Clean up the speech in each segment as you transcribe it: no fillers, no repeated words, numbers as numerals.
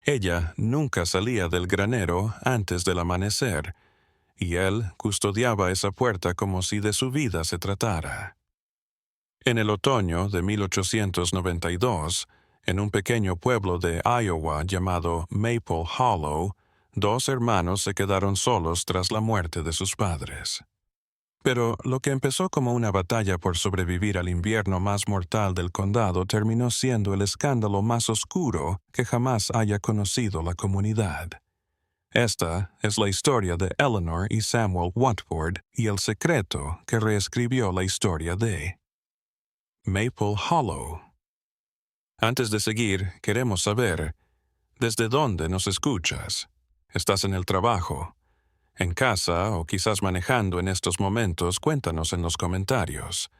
Ella nunca salía del granero antes del amanecer, y él custodiaba esa puerta como si de su vida se tratara. En el otoño de 1892, en un pequeño pueblo de Iowa llamado Maple Hollow, dos hermanos se quedaron solos tras la muerte de sus padres. Pero lo que empezó como una batalla por sobrevivir al invierno más mortal del condado terminó siendo el escándalo más oscuro que jamás haya conocido la comunidad. Esta es la historia de Eleanor y Samuel Watford y el secreto que reescribió la historia de Maple Hollow. Antes de seguir, queremos saber, ¿desde dónde nos escuchas? ¿Estás en el trabajo, en casa o quizás manejando en estos momentos? Cuéntanos en los comentarios.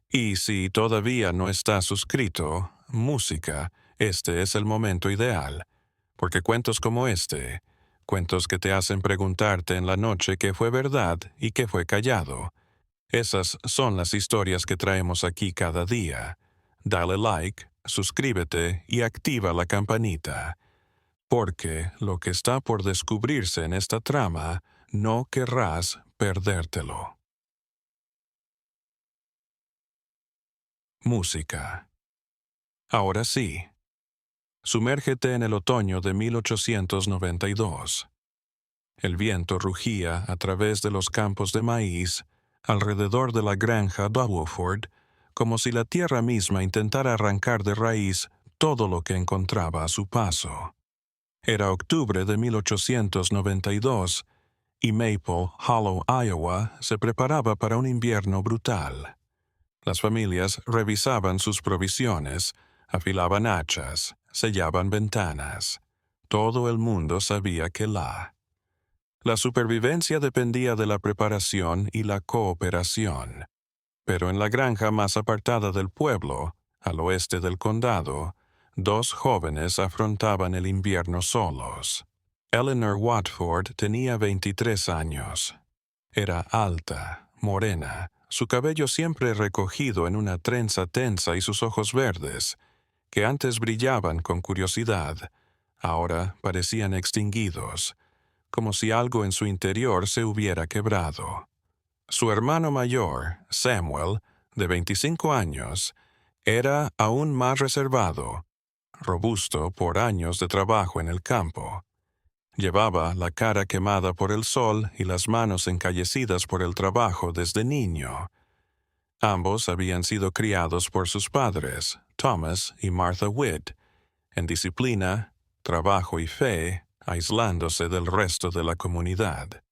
Y si todavía no estás suscrito, música, este es el momento ideal, porque cuentos como este, cuentos que te hacen preguntarte en la noche qué fue verdad y qué fue callado, esas son las historias que traemos aquí cada día. Dale like, suscríbete y activa la campanita, porque lo que está por descubrirse en esta trama no querrás perdértelo. Música. Ahora sí, sumérgete en el otoño de 1892. El viento rugía a través de los campos de maíz alrededor de la granja Doubtford, como si la tierra misma intentara arrancar de raíz todo lo que encontraba a su paso. Era octubre de 1892 y Maple Hollow, Iowa, se preparaba para un invierno brutal. Las familias revisaban sus provisiones, afilaban hachas, sellaban ventanas. Todo el mundo sabía que la supervivencia dependía de la preparación y la cooperación. Pero en la granja más apartada del pueblo, al oeste del condado, dos jóvenes afrontaban el invierno solos. Eleanor Watford tenía 23 años. Era alta, morena, su cabello siempre recogido en una trenza tensa y sus ojos verdes, que antes brillaban con curiosidad, ahora parecían extinguidos, como si algo en su interior se hubiera quebrado. Su hermano mayor, Samuel, de 25 años, era aún más reservado, robusto por años de trabajo en el campo. Llevaba la cara quemada por el sol y las manos encallecidas por el trabajo desde niño. Ambos habían sido criados por sus padres, Thomas y Martha Witt, en disciplina, trabajo y fe, aislándose del resto de la comunidad.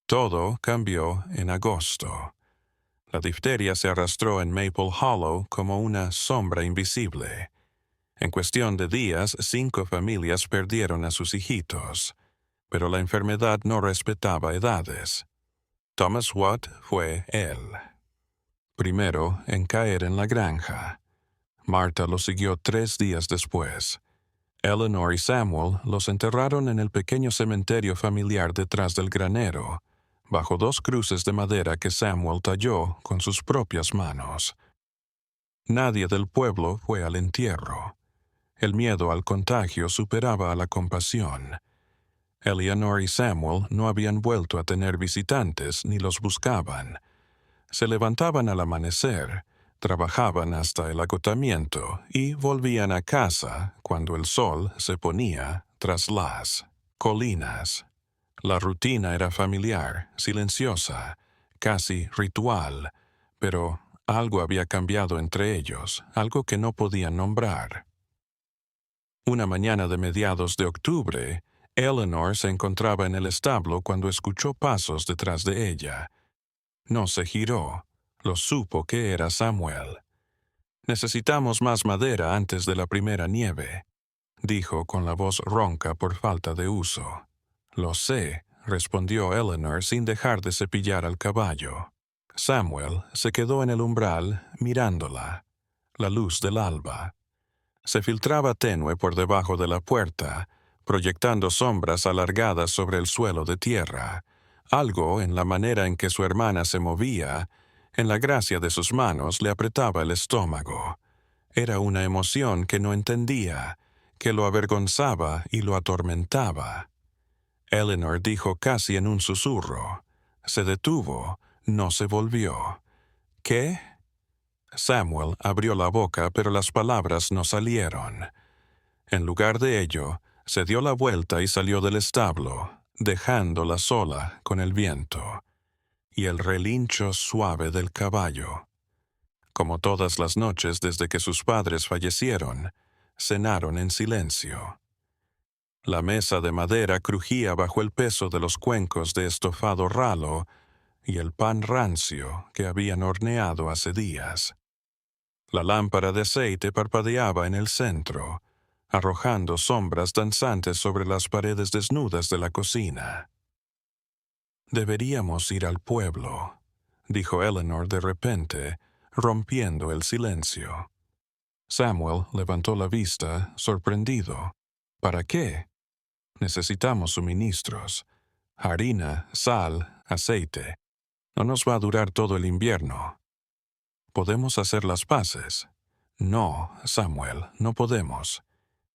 Todo cambió en agosto. La difteria se arrastró en Maple Hollow como una sombra invisible. En cuestión de días, 5 familias perdieron a sus hijitos, pero la enfermedad no respetaba edades. Thomas Watt fue él. Primero en caer en la granja. Martha lo siguió 3 días después. Eleanor y Samuel los enterraron en el pequeño cementerio familiar detrás del granero, bajo 2 cruces de madera que Samuel talló con sus propias manos. Nadie del pueblo fue al entierro. El miedo al contagio superaba a la compasión. Eleanor y Samuel no habían vuelto a tener visitantes ni los buscaban. Se levantaban al amanecer, trabajaban hasta el agotamiento y volvían a casa cuando el sol se ponía tras las colinas. La rutina era familiar, silenciosa, casi ritual, pero algo había cambiado entre ellos, algo que no podían nombrar. Una mañana de mediados de octubre, Eleanor se encontraba en el establo cuando escuchó pasos detrás de ella. No se giró, lo supo que era Samuel. «Necesitamos más madera antes de la primera nieve», dijo con la voz ronca por falta de uso. «Lo sé», respondió Eleanor sin dejar de cepillar al caballo. Samuel se quedó en el umbral mirándola. La luz del alba se filtraba tenue por debajo de la puerta, proyectando sombras alargadas sobre el suelo de tierra. Algo en la manera en que su hermana se movía, en la gracia de sus manos, le apretaba el estómago. Era una emoción que no entendía, que lo avergonzaba y lo atormentaba. Eleanor dijo casi en un susurro. Se detuvo, no se volvió. ¿Qué? Samuel abrió la boca, pero las palabras no salieron. En lugar de ello, se dio la vuelta y salió del establo, dejándola sola con el viento y el relincho suave del caballo. Como todas las noches desde que sus padres fallecieron, cenaron en silencio. La mesa de madera crujía bajo el peso de los cuencos de estofado ralo y el pan rancio que habían horneado hace días. La lámpara de aceite parpadeaba en el centro, arrojando sombras danzantes sobre las paredes desnudas de la cocina. «Deberíamos ir al pueblo», dijo Eleanor de repente, rompiendo el silencio. Samuel levantó la vista, sorprendido. «¿Para qué?» «Necesitamos suministros. Harina, sal, aceite. No nos va a durar todo el invierno. ¿Podemos hacer las paces?» «No, Samuel, no podemos».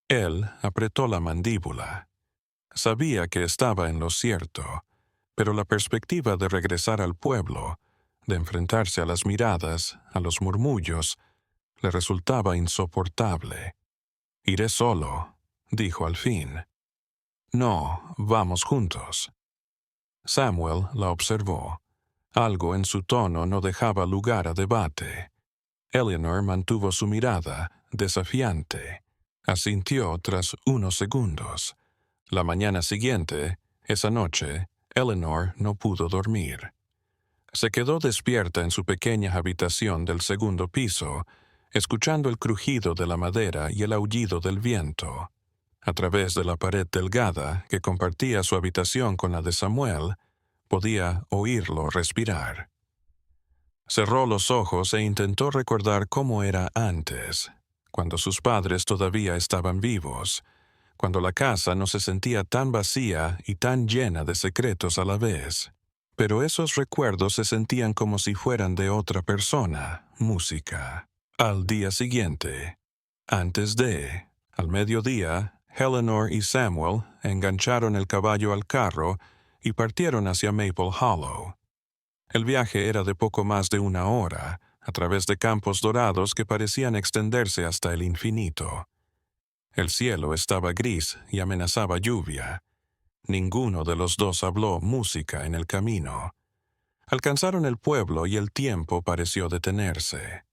Él apretó la mandíbula. Sabía que estaba en lo cierto, pero la perspectiva de regresar al pueblo, de enfrentarse a las miradas, a los murmullos, le resultaba insoportable. «Iré solo», dijo al fin. «No, vamos juntos». Samuel la observó. Algo en su tono no dejaba lugar a debate. Eleanor mantuvo su mirada, desafiante. Asintió tras unos segundos. La mañana siguiente, esa noche, Eleanor no pudo dormir. Se quedó despierta en su pequeña habitación del segundo piso, escuchando el crujido de la madera y el aullido del viento. A través de la pared delgada que compartía su habitación con la de Samuel, podía oírlo respirar. Cerró los ojos e intentó recordar cómo era antes, cuando sus padres todavía estaban vivos, cuando la casa no se sentía tan vacía y tan llena de secretos a la vez. Pero esos recuerdos se sentían como si fueran de otra persona, música. Al día siguiente, al mediodía, Eleanor y Samuel engancharon el caballo al carro y partieron hacia Maple Hollow. El viaje era de poco más de 1 hora, a través de campos dorados que parecían extenderse hasta el infinito. El cielo estaba gris y amenazaba lluvia. Ninguno de los dos habló música en el camino. Alcanzaron el pueblo y el tiempo pareció detenerse.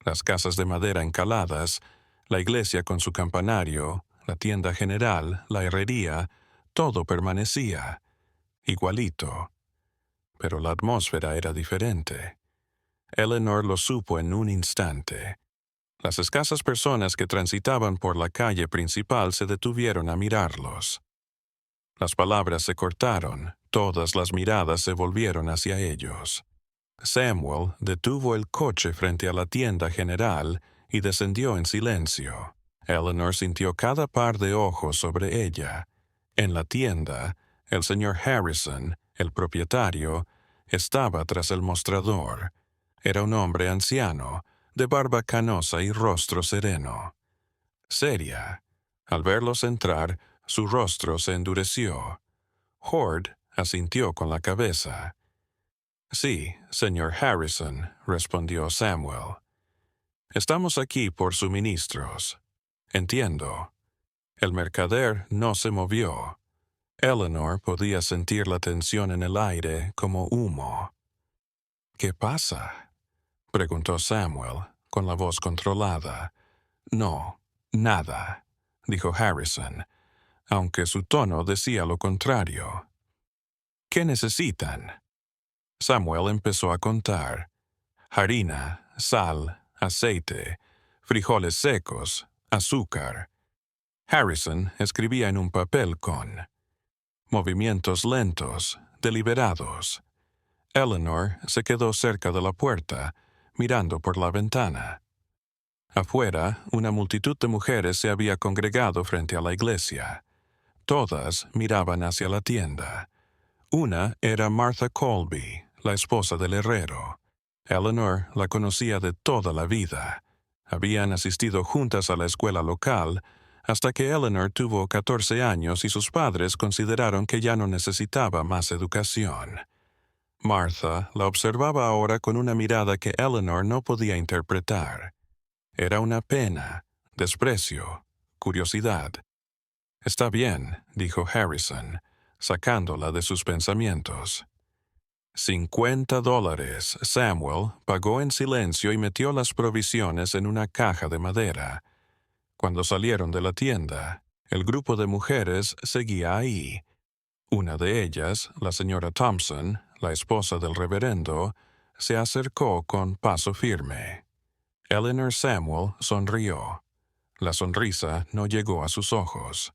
Las casas de madera encaladas, la iglesia con su campanario, la tienda general, la herrería, todo permanecía igualito. Pero la atmósfera era diferente. Eleanor lo supo en un instante. Las escasas personas que transitaban por la calle principal se detuvieron a mirarlos. Las palabras se cortaron, todas las miradas se volvieron hacia ellos. Samuel detuvo el coche frente a la tienda general y descendió en silencio. Eleanor sintió cada par de ojos sobre ella. En la tienda, el señor Harrison, el propietario, estaba tras el mostrador. Era un hombre anciano, de barba canosa y rostro sereno. Seria. Al verlos entrar, su rostro se endureció. Horde asintió con la cabeza. «Sí, señor Harrison», respondió Samuel. «Estamos aquí por suministros». «Entiendo». El mercader no se movió. Eleanor podía sentir la tensión en el aire como humo. «¿Qué pasa?», preguntó Samuel, con la voz controlada. «No, nada», dijo Harrison, aunque su tono decía lo contrario. «¿Qué necesitan?» Samuel empezó a contar. Harina, sal, aceite, frijoles secos, azúcar. Harrison escribía en un papel con movimientos lentos, deliberados. Eleanor se quedó cerca de la puerta, mirando por la ventana. Afuera, una multitud de mujeres se había congregado frente a la iglesia. Todas miraban hacia la tienda. Una era Martha Colby, la esposa del herrero. Eleanor la conocía de toda la vida. Habían asistido juntas a la escuela local, hasta que Eleanor tuvo 14 años y sus padres consideraron que ya no necesitaba más educación. Martha la observaba ahora con una mirada que Eleanor no podía interpretar. Era una pena, desprecio, curiosidad. «Está bien», dijo Harrison, sacándola de sus pensamientos. $50. Samuel pagó en silencio y metió las provisiones en una caja de madera. Cuando salieron de la tienda, el grupo de mujeres seguía ahí. Una de ellas, la señora Thompson, la esposa del reverendo, se acercó con paso firme. Eleanor Samuel sonrió. La sonrisa no llegó a sus ojos.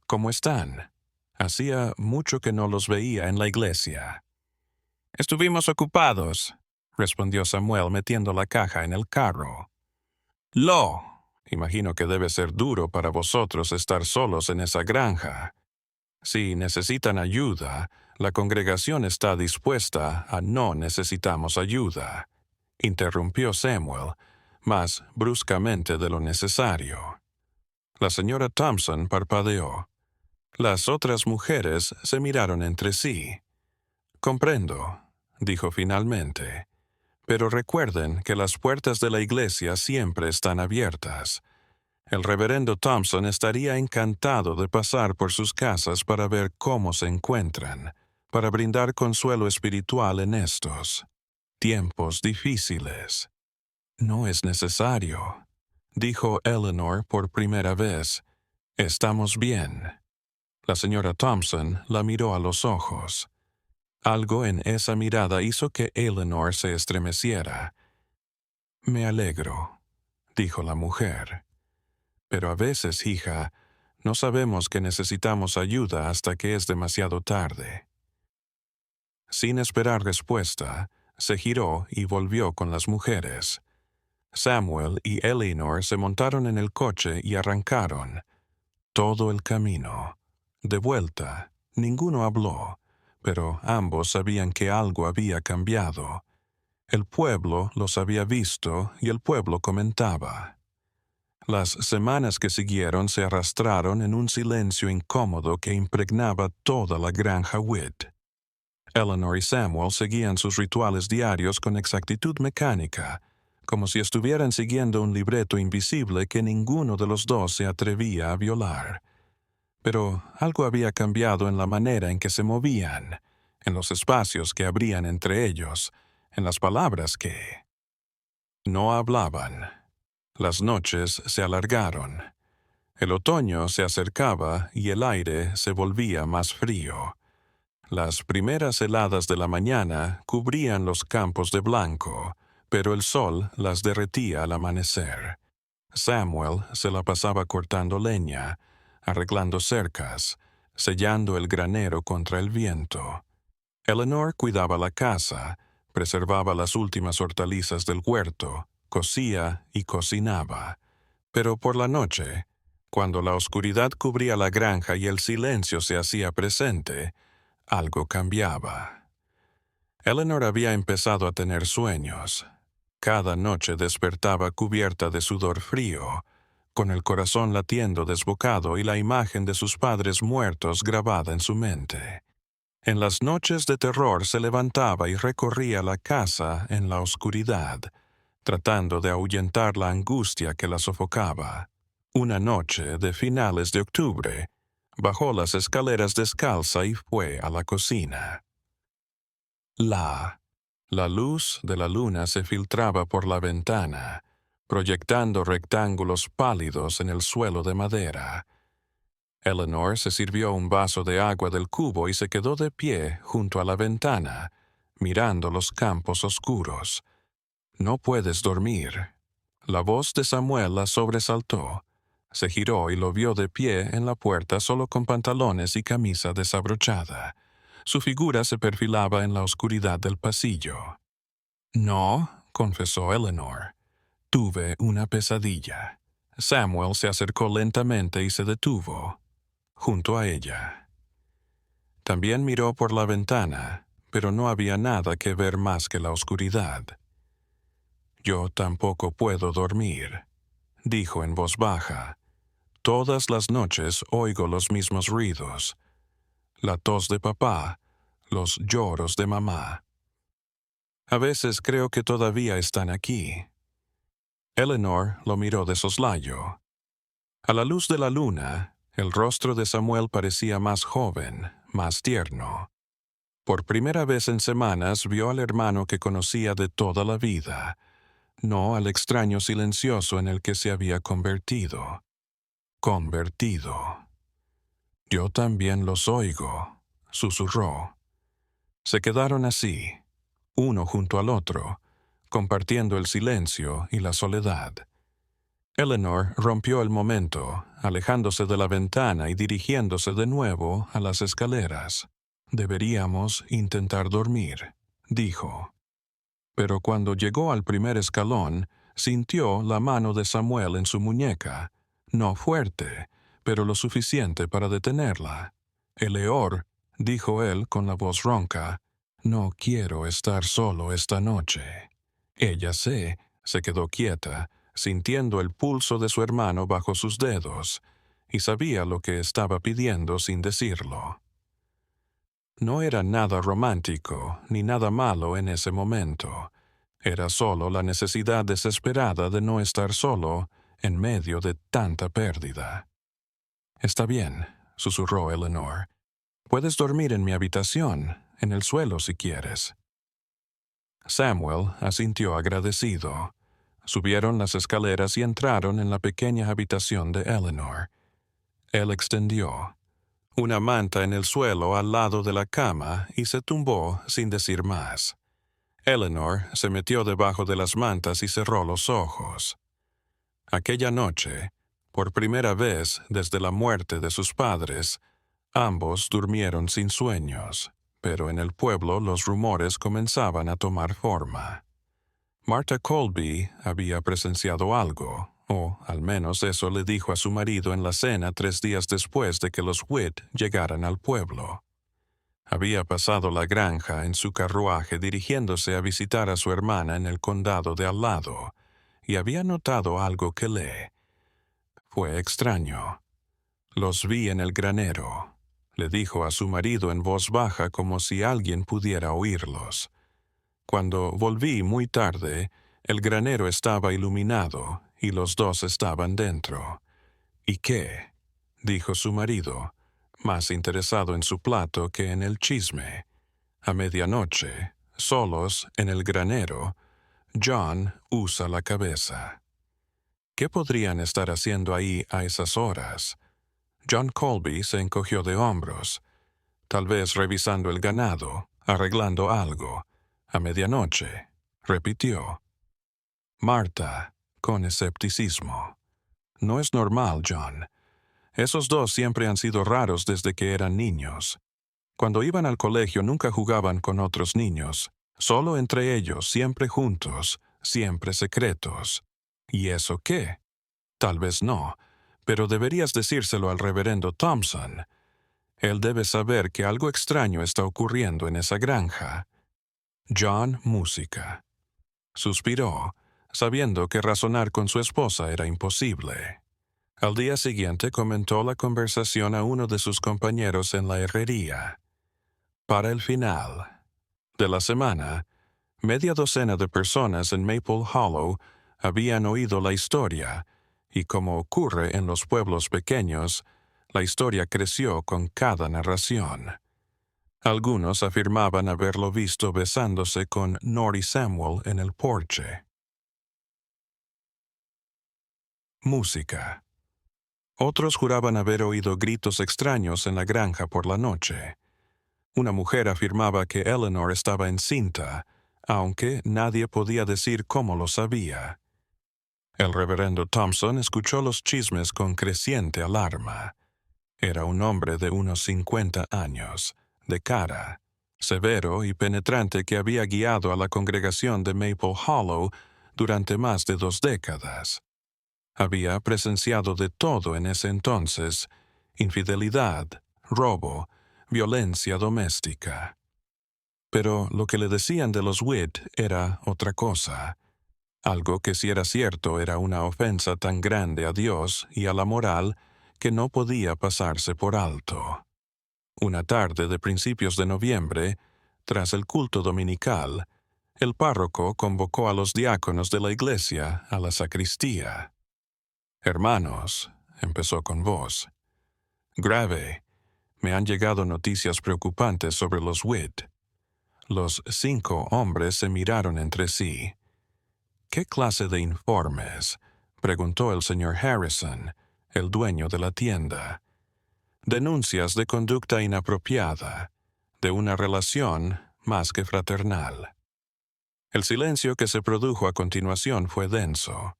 «¿Cómo están?» Hacía mucho que no los veía en la iglesia. «Estuvimos ocupados», respondió Samuel metiendo la caja en el carro. Imagino que debe ser duro para vosotros estar solos en esa granja. Si necesitan ayuda, la congregación está dispuesta a no necesitamos ayuda», interrumpió Samuel, más bruscamente de lo necesario. La señora Thompson parpadeó. Las otras mujeres se miraron entre sí. «Comprendo», dijo finalmente, «pero recuerden que las puertas de la iglesia siempre están abiertas. El reverendo Thompson estaría encantado de pasar por sus casas para ver cómo se encuentran, para brindar consuelo espiritual en estos tiempos difíciles». «No es necesario», dijo Eleanor por primera vez. «Estamos bien». La señora Thompson la miró a los ojos. Algo en esa mirada hizo que Eleanor se estremeciera. «Me alegro», dijo la mujer. «Pero a veces, hija, no sabemos que necesitamos ayuda hasta que es demasiado tarde». Sin esperar respuesta, se giró y volvió con las mujeres. Samuel y Eleanor se montaron en el coche y arrancaron. Todo el camino. De vuelta, ninguno habló, pero ambos sabían que algo había cambiado. El pueblo los había visto y el pueblo comentaba. Las semanas que siguieron se arrastraron en un silencio incómodo que impregnaba toda la granja Witt. Eleanor y Samuel seguían sus rituales diarios con exactitud mecánica, como si estuvieran siguiendo un libreto invisible que ninguno de los dos se atrevía a violar. Pero algo había cambiado en la manera en que se movían, en los espacios que abrían entre ellos, en las palabras que no hablaban. Las noches se alargaron. El otoño se acercaba y el aire se volvía más frío. Las primeras heladas de la mañana cubrían los campos de blanco, pero el sol las derretía al amanecer. Samuel se la pasaba cortando leña, arreglando cercas, sellando el granero contra el viento. Eleanor cuidaba la casa, preservaba las últimas hortalizas del huerto, cosía y cocinaba. Pero por la noche, cuando la oscuridad cubría la granja y el silencio se hacía presente, algo cambiaba. Eleanor había empezado a tener sueños. Cada noche despertaba cubierta de sudor frío, con el corazón latiendo desbocado y la imagen de sus padres muertos grabada en su mente. En las noches de terror se levantaba y recorría la casa en la oscuridad, tratando de ahuyentar la angustia que la sofocaba. Una noche de finales de octubre, bajó las escaleras descalza y fue a la cocina. La luz de la luna se filtraba por la ventana, proyectando rectángulos pálidos en el suelo de madera. Eleanor se sirvió un vaso de agua del cubo y se quedó de pie junto a la ventana, mirando los campos oscuros. «No puedes dormir». La voz de Samuel la sobresaltó. Se giró y lo vio de pie en la puerta solo con pantalones y camisa desabrochada. Su figura se perfilaba en la oscuridad del pasillo. «No», confesó Eleanor. «Tuve una pesadilla». Samuel se acercó lentamente y se detuvo, junto a ella. También miró por la ventana, pero no había nada que ver más que la oscuridad. «Yo tampoco puedo dormir», dijo en voz baja. todas las noches oigo los mismos ruidos: la tos de papá, los lloros de mamá. A veces creo que todavía están aquí. Eleanor lo miró de soslayo. A la luz de la luna, el rostro de Samuel parecía más joven, más tierno. Por primera vez en semanas vio al hermano que conocía de toda la vida, no al extraño silencioso en el que se había convertido. Convertido. Yo también los oigo, susurró. Se quedaron así, uno junto al otro, compartiendo el silencio y la soledad. Eleanor rompió el momento, alejándose de la ventana y dirigiéndose de nuevo a las escaleras. Deberíamos intentar dormir, dijo. Pero cuando llegó al primer escalón, sintió la mano de Samuel en su muñeca, no fuerte, pero lo suficiente para detenerla. Eleor, dijo él con la voz ronca, no quiero estar solo esta noche. Ella se quedó quieta, sintiendo el pulso de su hermano bajo sus dedos, y sabía lo que estaba pidiendo sin decirlo. No era nada romántico ni nada malo en ese momento. Era solo la necesidad desesperada de no estar solo en medio de tanta pérdida. Está bien, susurró Eleanor. Puedes dormir en mi habitación, en el suelo si quieres. Samuel asintió agradecido. Subieron las escaleras y entraron en la pequeña habitación de Eleanor. Él extendió una manta en el suelo al lado de la cama y se tumbó sin decir más. Eleanor se metió debajo de las mantas y cerró los ojos. Aquella noche, por primera vez desde la muerte de sus padres, ambos durmieron sin sueños, pero en el pueblo los rumores comenzaban a tomar forma. Martha Colby había presenciado algo, o al menos eso le dijo a su marido en la cena 3 días después de que los Witt llegaran al pueblo. Había pasado la granja en su carruaje dirigiéndose a visitar a su hermana en el condado de al lado, y había notado algo que fue extraño. Los vi en el granero, le dijo a su marido en voz baja como si alguien pudiera oírlos. Cuando volví muy tarde, el granero estaba iluminado y los dos estaban dentro. ¿Y qué?, dijo su marido, más interesado en su plato que en el chisme. A medianoche, solos en el granero, John usa la cabeza. ¿Qué podrían estar haciendo ahí a esas horas? John Colby se encogió de hombros. Tal vez revisando el ganado, arreglando algo. A medianoche, repitió. Martha, con escepticismo. No es normal, John. Esos dos siempre han sido raros desde que eran niños. Cuando iban al colegio nunca jugaban con otros niños, solo entre ellos, siempre juntos, siempre secretos. ¿Y eso qué? Tal vez no, pero deberías decírselo al reverendo Thompson. Él debe saber que algo extraño está ocurriendo en esa granja. John música. Suspiró, sabiendo que razonar con su esposa era imposible. Al día siguiente comentó la conversación a uno de sus compañeros en la herrería. Para el final de la semana, media docena de personas en Maple Hollow habían oído la historia, y como ocurre en los pueblos pequeños, la historia creció con cada narración. Algunos afirmaban haberlo visto besándose con Nori Samuel en el porche. Música. Otros juraban haber oído gritos extraños en la granja por la noche. Una mujer afirmaba que Eleanor estaba encinta, aunque nadie podía decir cómo lo sabía. El reverendo Thompson escuchó los chismes con creciente alarma. Era un hombre de unos 50 años, de cara, severo y penetrante, que había guiado a la congregación de Maple Hollow durante más de 2 décadas. Había presenciado de todo en ese entonces: infidelidad, robo, violencia doméstica. Pero lo que le decían de los Witt era otra cosa. Algo que, si era cierto, era una ofensa tan grande a Dios y a la moral que no podía pasarse por alto. Una tarde de principios de noviembre, tras el culto dominical, el párroco convocó a los diáconos de la iglesia a la sacristía. «Hermanos», empezó con voz, «grave, me han llegado noticias preocupantes sobre los Witt». Los 5 hombres se miraron entre sí. «¿Qué clase de informes?», preguntó el señor Harrison, el dueño de la tienda. «Denuncias de conducta inapropiada, de una relación más que fraternal». El silencio que se produjo a continuación fue denso.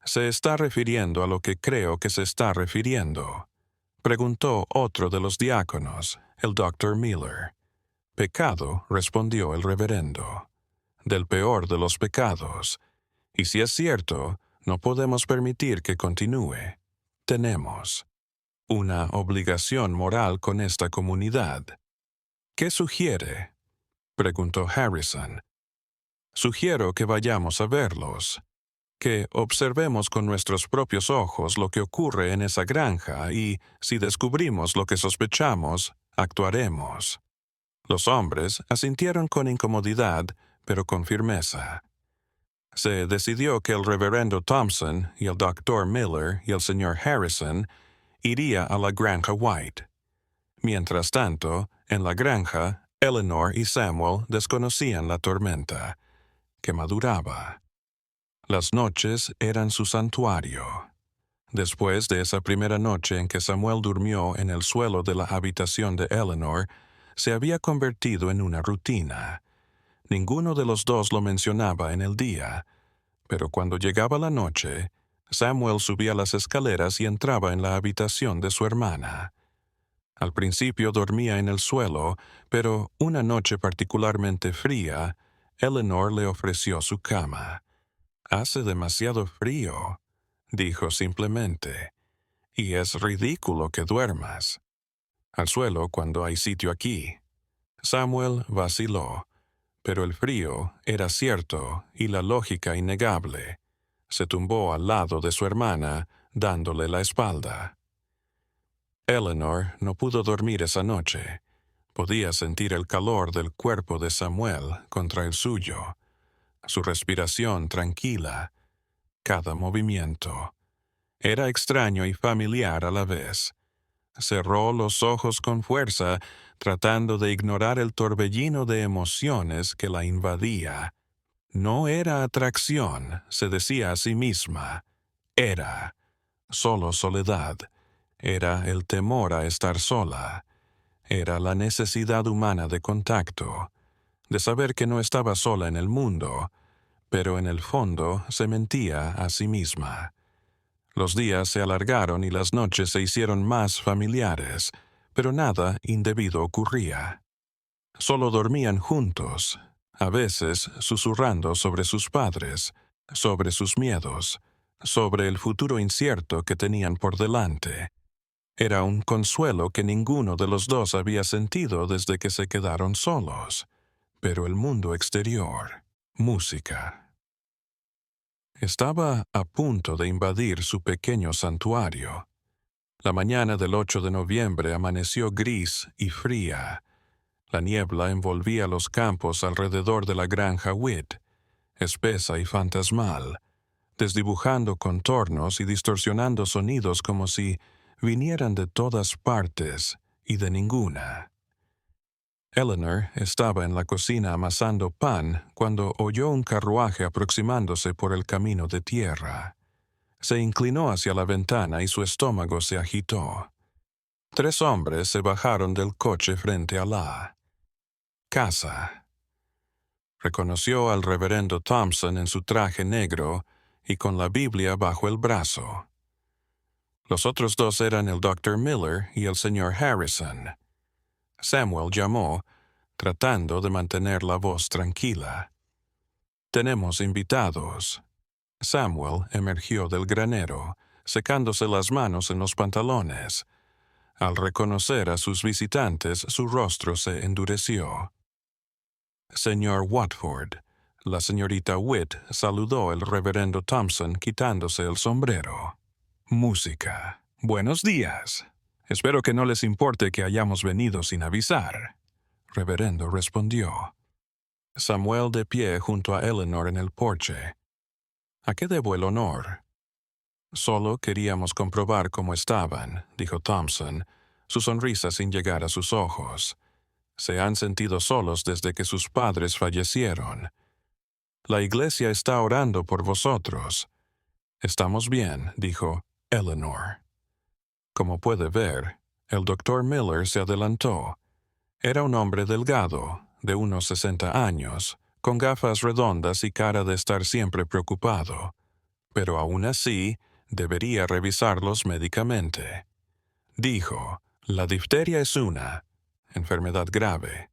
«¿Se está refiriendo a lo que creo que se está refiriendo?», preguntó otro de los diáconos, el Dr. Miller. «Pecado», respondió el reverendo, «del peor de los pecados. Y si es cierto, no podemos permitir que continúe. Tenemos una obligación moral con esta comunidad». «¿Qué sugiere?», preguntó Harrison. «Sugiero que vayamos a verlos, que observemos con nuestros propios ojos lo que ocurre en esa granja y, si descubrimos lo que sospechamos, actuaremos». Los hombres asintieron con incomodidad, pero con firmeza. Se decidió que el reverendo Thompson y el doctor Miller y el señor Harrison iría a la granja White. Mientras tanto, en la granja, Eleanor y Samuel desconocían la tormenta, que maduraba. Las noches eran su santuario. Después de esa primera noche en que Samuel durmió en el suelo de la habitación de Eleanor, se había convertido en una rutina. Ninguno de los dos lo mencionaba en el día, pero cuando llegaba la noche, Samuel subía las escaleras y entraba en la habitación de su hermana. Al principio dormía en el suelo, pero una noche particularmente fría, Eleanor le ofreció su cama. «Hace demasiado frío», dijo simplemente, «y es ridículo que duermas al suelo cuando hay sitio aquí». Samuel vaciló, pero el frío era cierto y la lógica innegable. Se tumbó al lado de su hermana, dándole la espalda. Eleanor no pudo dormir esa noche. Podía sentir el calor del cuerpo de Samuel contra el suyo, su respiración tranquila, cada movimiento. Era extraño y familiar a la vez. Cerró los ojos con fuerza, tratando de ignorar el torbellino de emociones que la invadía. No era atracción, se decía a sí misma. Era solo soledad. Era el temor a estar sola. Era la necesidad humana de contacto, de saber que no estaba sola en el mundo, pero en el fondo se mentía a sí misma. Los días se alargaron y las noches se hicieron más familiares, pero nada indebido ocurría. Solo dormían juntos, a veces susurrando sobre sus padres, sobre sus miedos, sobre el futuro incierto que tenían por delante. Era un consuelo que ninguno de los dos había sentido desde que se quedaron solos. Pero el mundo exterior, música. Estaba a punto de invadir su pequeño santuario. La mañana del 8 de noviembre amaneció gris y fría. La niebla envolvía los campos alrededor de la granja Witt, espesa y fantasmal, desdibujando contornos y distorsionando sonidos como si vinieran de todas partes y de ninguna. Eleanor estaba en la cocina amasando pan cuando oyó un carruaje aproximándose por el camino de tierra. Se inclinó hacia la ventana y su estómago se agitó. 3 hombres se bajaron del coche frente a la casa. Reconoció al reverendo Thompson en su traje negro y con la Biblia bajo el brazo. Los otros 2 eran el Dr. Miller y el señor Harrison. Samuel llamó, tratando de mantener la voz tranquila. «Tenemos invitados». Samuel emergió del granero, secándose las manos en los pantalones. Al reconocer a sus visitantes, su rostro se endureció. «Señor Watford», la señorita Witt saludó al reverendo Thompson quitándose el sombrero. Música. Buenos días. Espero que no les importe que hayamos venido sin avisar. Reverendo respondió. Samuel de pie junto a Eleanor en el porche. ¿A qué debo el honor? Solo queríamos comprobar cómo estaban, dijo Thompson, su sonrisa sin llegar a sus ojos. Se han sentido solos desde que sus padres fallecieron. La iglesia está orando por vosotros. Estamos bien, dijo Eleanor. Como puede ver, el doctor Miller se adelantó. Era un hombre delgado, de unos 60 años, con gafas redondas y cara de estar siempre preocupado. Pero aún así, debería revisarlos médicamente. Dijo, la difteria es una enfermedad grave.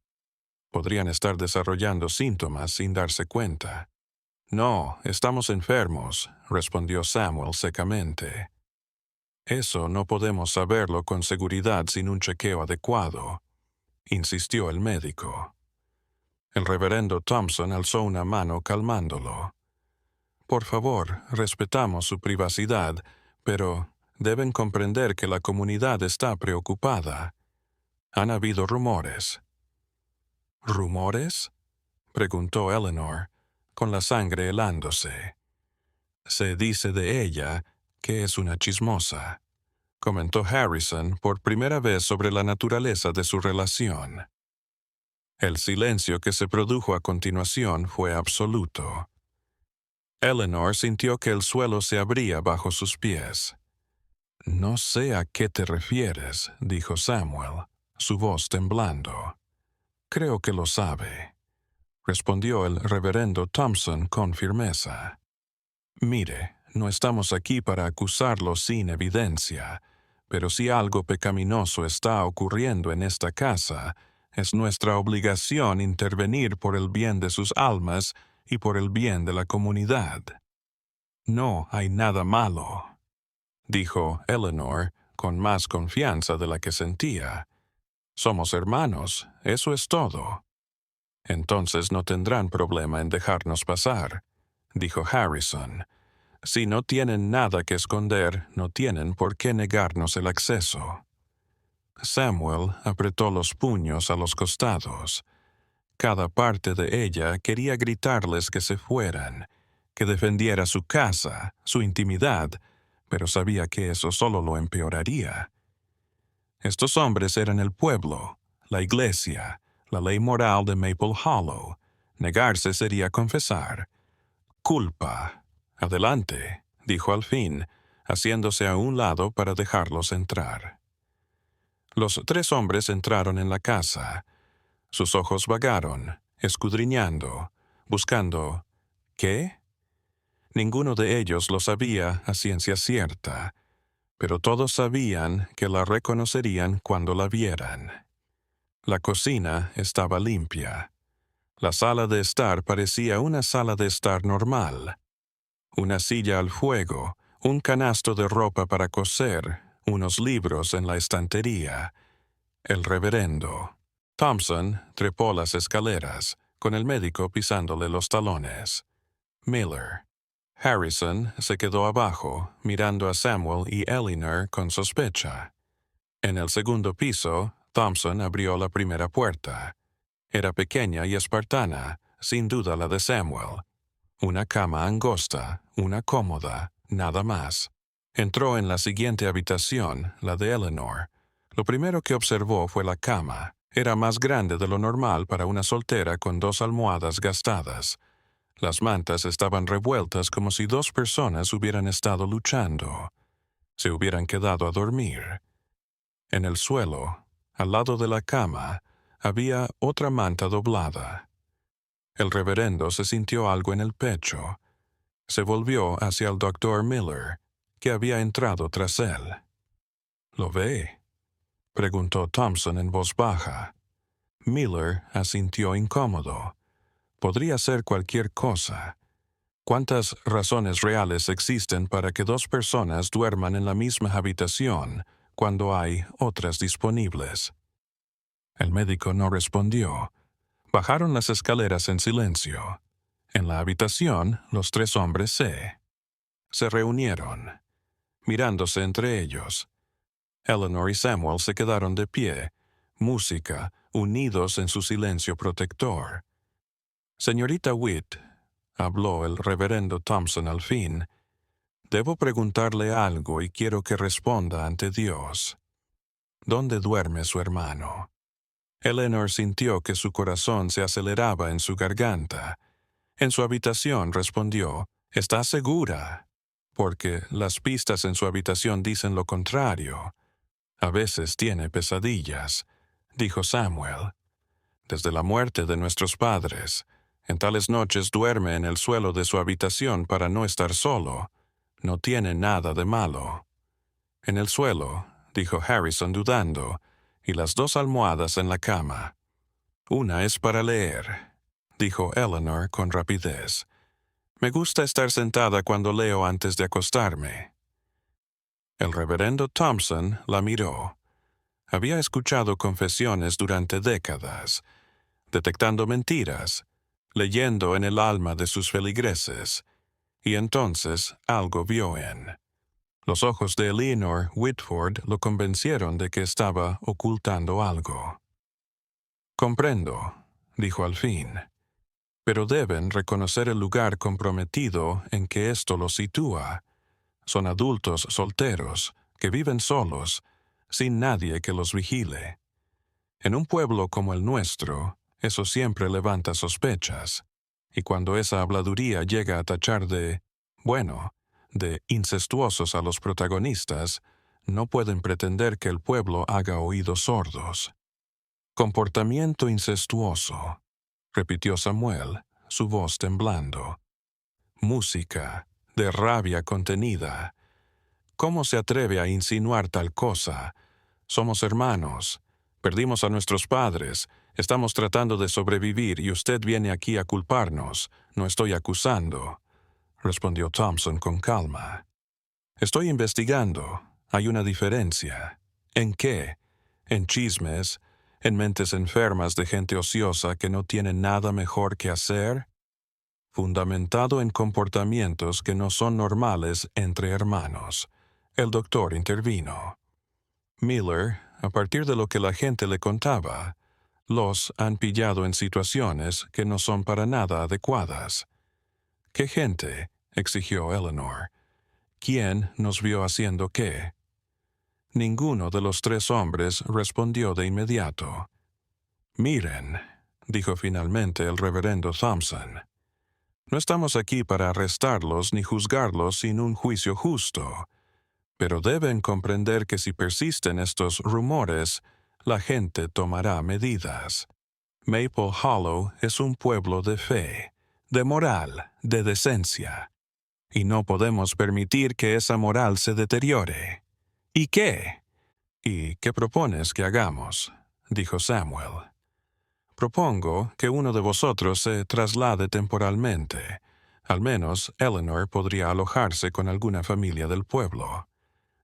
Podrían estar desarrollando síntomas sin darse cuenta. No, estamos enfermos, respondió Samuel secamente. Eso no podemos saberlo con seguridad sin un chequeo adecuado, insistió el médico. El reverendo Thompson alzó una mano calmándolo. Por favor, respetamos su privacidad, pero deben comprender que la comunidad está preocupada. Han habido rumores. ¿Rumores? Preguntó Eleanor, con la sangre helándose. Se dice de ella que es una chismosa, comentó Harrison por primera vez sobre la naturaleza de su relación. El silencio que se produjo a continuación fue absoluto. Eleanor sintió que el suelo se abría bajo sus pies. No sé a qué te refieres, dijo Samuel, su voz temblando. Creo que lo sabe, respondió el reverendo Thompson con firmeza. Mire, no estamos aquí para acusarlo sin evidencia, pero si algo pecaminoso está ocurriendo en esta casa, es nuestra obligación intervenir por el bien de sus almas y por el bien de la comunidad. No hay nada malo, dijo Eleanor con más confianza de la que sentía. Somos hermanos, eso es todo. Entonces no tendrán problema en dejarnos pasar, dijo Harrison. Si no tienen nada que esconder, no tienen por qué negarnos el acceso. Samuel apretó los puños a los costados. Cada parte de ella quería gritarles que se fueran, que defendiera su casa, su intimidad, pero sabía que eso solo lo empeoraría. Estos hombres eran el pueblo, la iglesia, la ley moral de Maple Hollow. Negarse sería confesar. Culpa. Adelante, dijo al fin, haciéndose a un lado para dejarlos entrar. Los tres hombres entraron en la casa. Sus ojos vagaron, escudriñando, buscando. ¿Qué? Ninguno de ellos lo sabía a ciencia cierta, pero todos sabían que la reconocerían cuando la vieran. La cocina estaba limpia. La sala de estar parecía una sala de estar normal. Una silla al fuego, un canasto de ropa para coser, unos libros en la estantería. El reverendo Thompson trepó las escaleras, con el médico pisándole los talones. Miller. Harrison se quedó abajo, mirando a Samuel y Eleanor con sospecha. En el segundo piso, Thompson abrió la primera puerta. Era pequeña y espartana, sin duda la de Samuel. Una cama angosta, una cómoda, nada más. Entró en la siguiente habitación, la de Eleanor. Lo primero que observó fue la cama. Era más grande de lo normal para una soltera con 2 almohadas gastadas. Las mantas estaban revueltas como si 2 personas hubieran estado luchando. Se hubieran quedado a dormir. En el suelo, al lado de la cama, había otra manta doblada. El reverendo se sintió algo en el pecho. Se volvió hacia el doctor Miller, que había entrado tras él. ¿Lo ve?, preguntó Thompson en voz baja. Miller asintió incómodo. Podría ser cualquier cosa. ¿Cuántas razones reales existen para que 2 personas duerman en la misma habitación cuando hay otras disponibles? El médico no respondió. Bajaron las escaleras en silencio. En la habitación, los 3 hombres se reunieron, mirándose entre ellos. Eleanor y Samuel se quedaron de pie, música, unidos en su silencio protector. Señorita Witt, habló el reverendo Thompson al fin, debo preguntarle algo y quiero que responda ante Dios. ¿Dónde duerme su hermano? Eleanor sintió que su corazón se aceleraba en su garganta. En su habitación, respondió, ¿está segura? Porque las pistas en su habitación dicen lo contrario. A veces tiene pesadillas, dijo Samuel. Desde la muerte de nuestros padres, en tales noches duerme en el suelo de su habitación para no estar solo. No tiene nada de malo. En el suelo, dijo Harrison dudando, y las dos almohadas en la cama. Una es para leer, dijo Eleanor con rapidez. Me gusta estar sentada cuando leo antes de acostarme. El reverendo Thompson la miró. Había escuchado confesiones durante décadas, detectando mentiras, leyendo en el alma de sus feligreses, y entonces algo vio en. Los ojos de Eleanor Whitford lo convencieron de que estaba ocultando algo. Comprendo, dijo al fin, pero deben reconocer el lugar comprometido en que esto los sitúa. Son adultos solteros, que viven solos, sin nadie que los vigile. En un pueblo como el nuestro, eso siempre levanta sospechas, y cuando esa habladuría llega a tachar de incestuosos a los protagonistas, no pueden pretender que el pueblo haga oídos sordos. Comportamiento incestuoso, repitió Samuel, su voz temblando. Música, de rabia contenida. ¿Cómo se atreve a insinuar tal cosa? Somos hermanos. Perdimos a nuestros padres. Estamos tratando de sobrevivir y usted viene aquí a culparnos. No estoy acusando, respondió Thompson con calma. Estoy investigando. Hay una diferencia. ¿En qué? En chismes, en mentes enfermas de gente ociosa que no tiene nada mejor que hacer. Fundamentado en comportamientos que no son normales entre hermanos. El doctor intervino. Miller, a partir de lo que la gente le contaba, los han pillado en situaciones que no son para nada adecuadas. ¿Qué gente?, exigió Eleanor. ¿Quién nos vio haciendo qué? Ninguno de los tres hombres respondió de inmediato. Miren, dijo finalmente el reverendo Thompson. No estamos aquí para arrestarlos ni juzgarlos sin un juicio justo, pero deben comprender que si persisten estos rumores, la gente tomará medidas. Maple Hollow es un pueblo de fe, de moral, de decencia, y no podemos permitir que esa moral se deteriore. ¿Y qué? ¿Y qué propones que hagamos?, dijo Samuel. Propongo que uno de vosotros se traslade temporalmente. Al menos Eleanor podría alojarse con alguna familia del pueblo.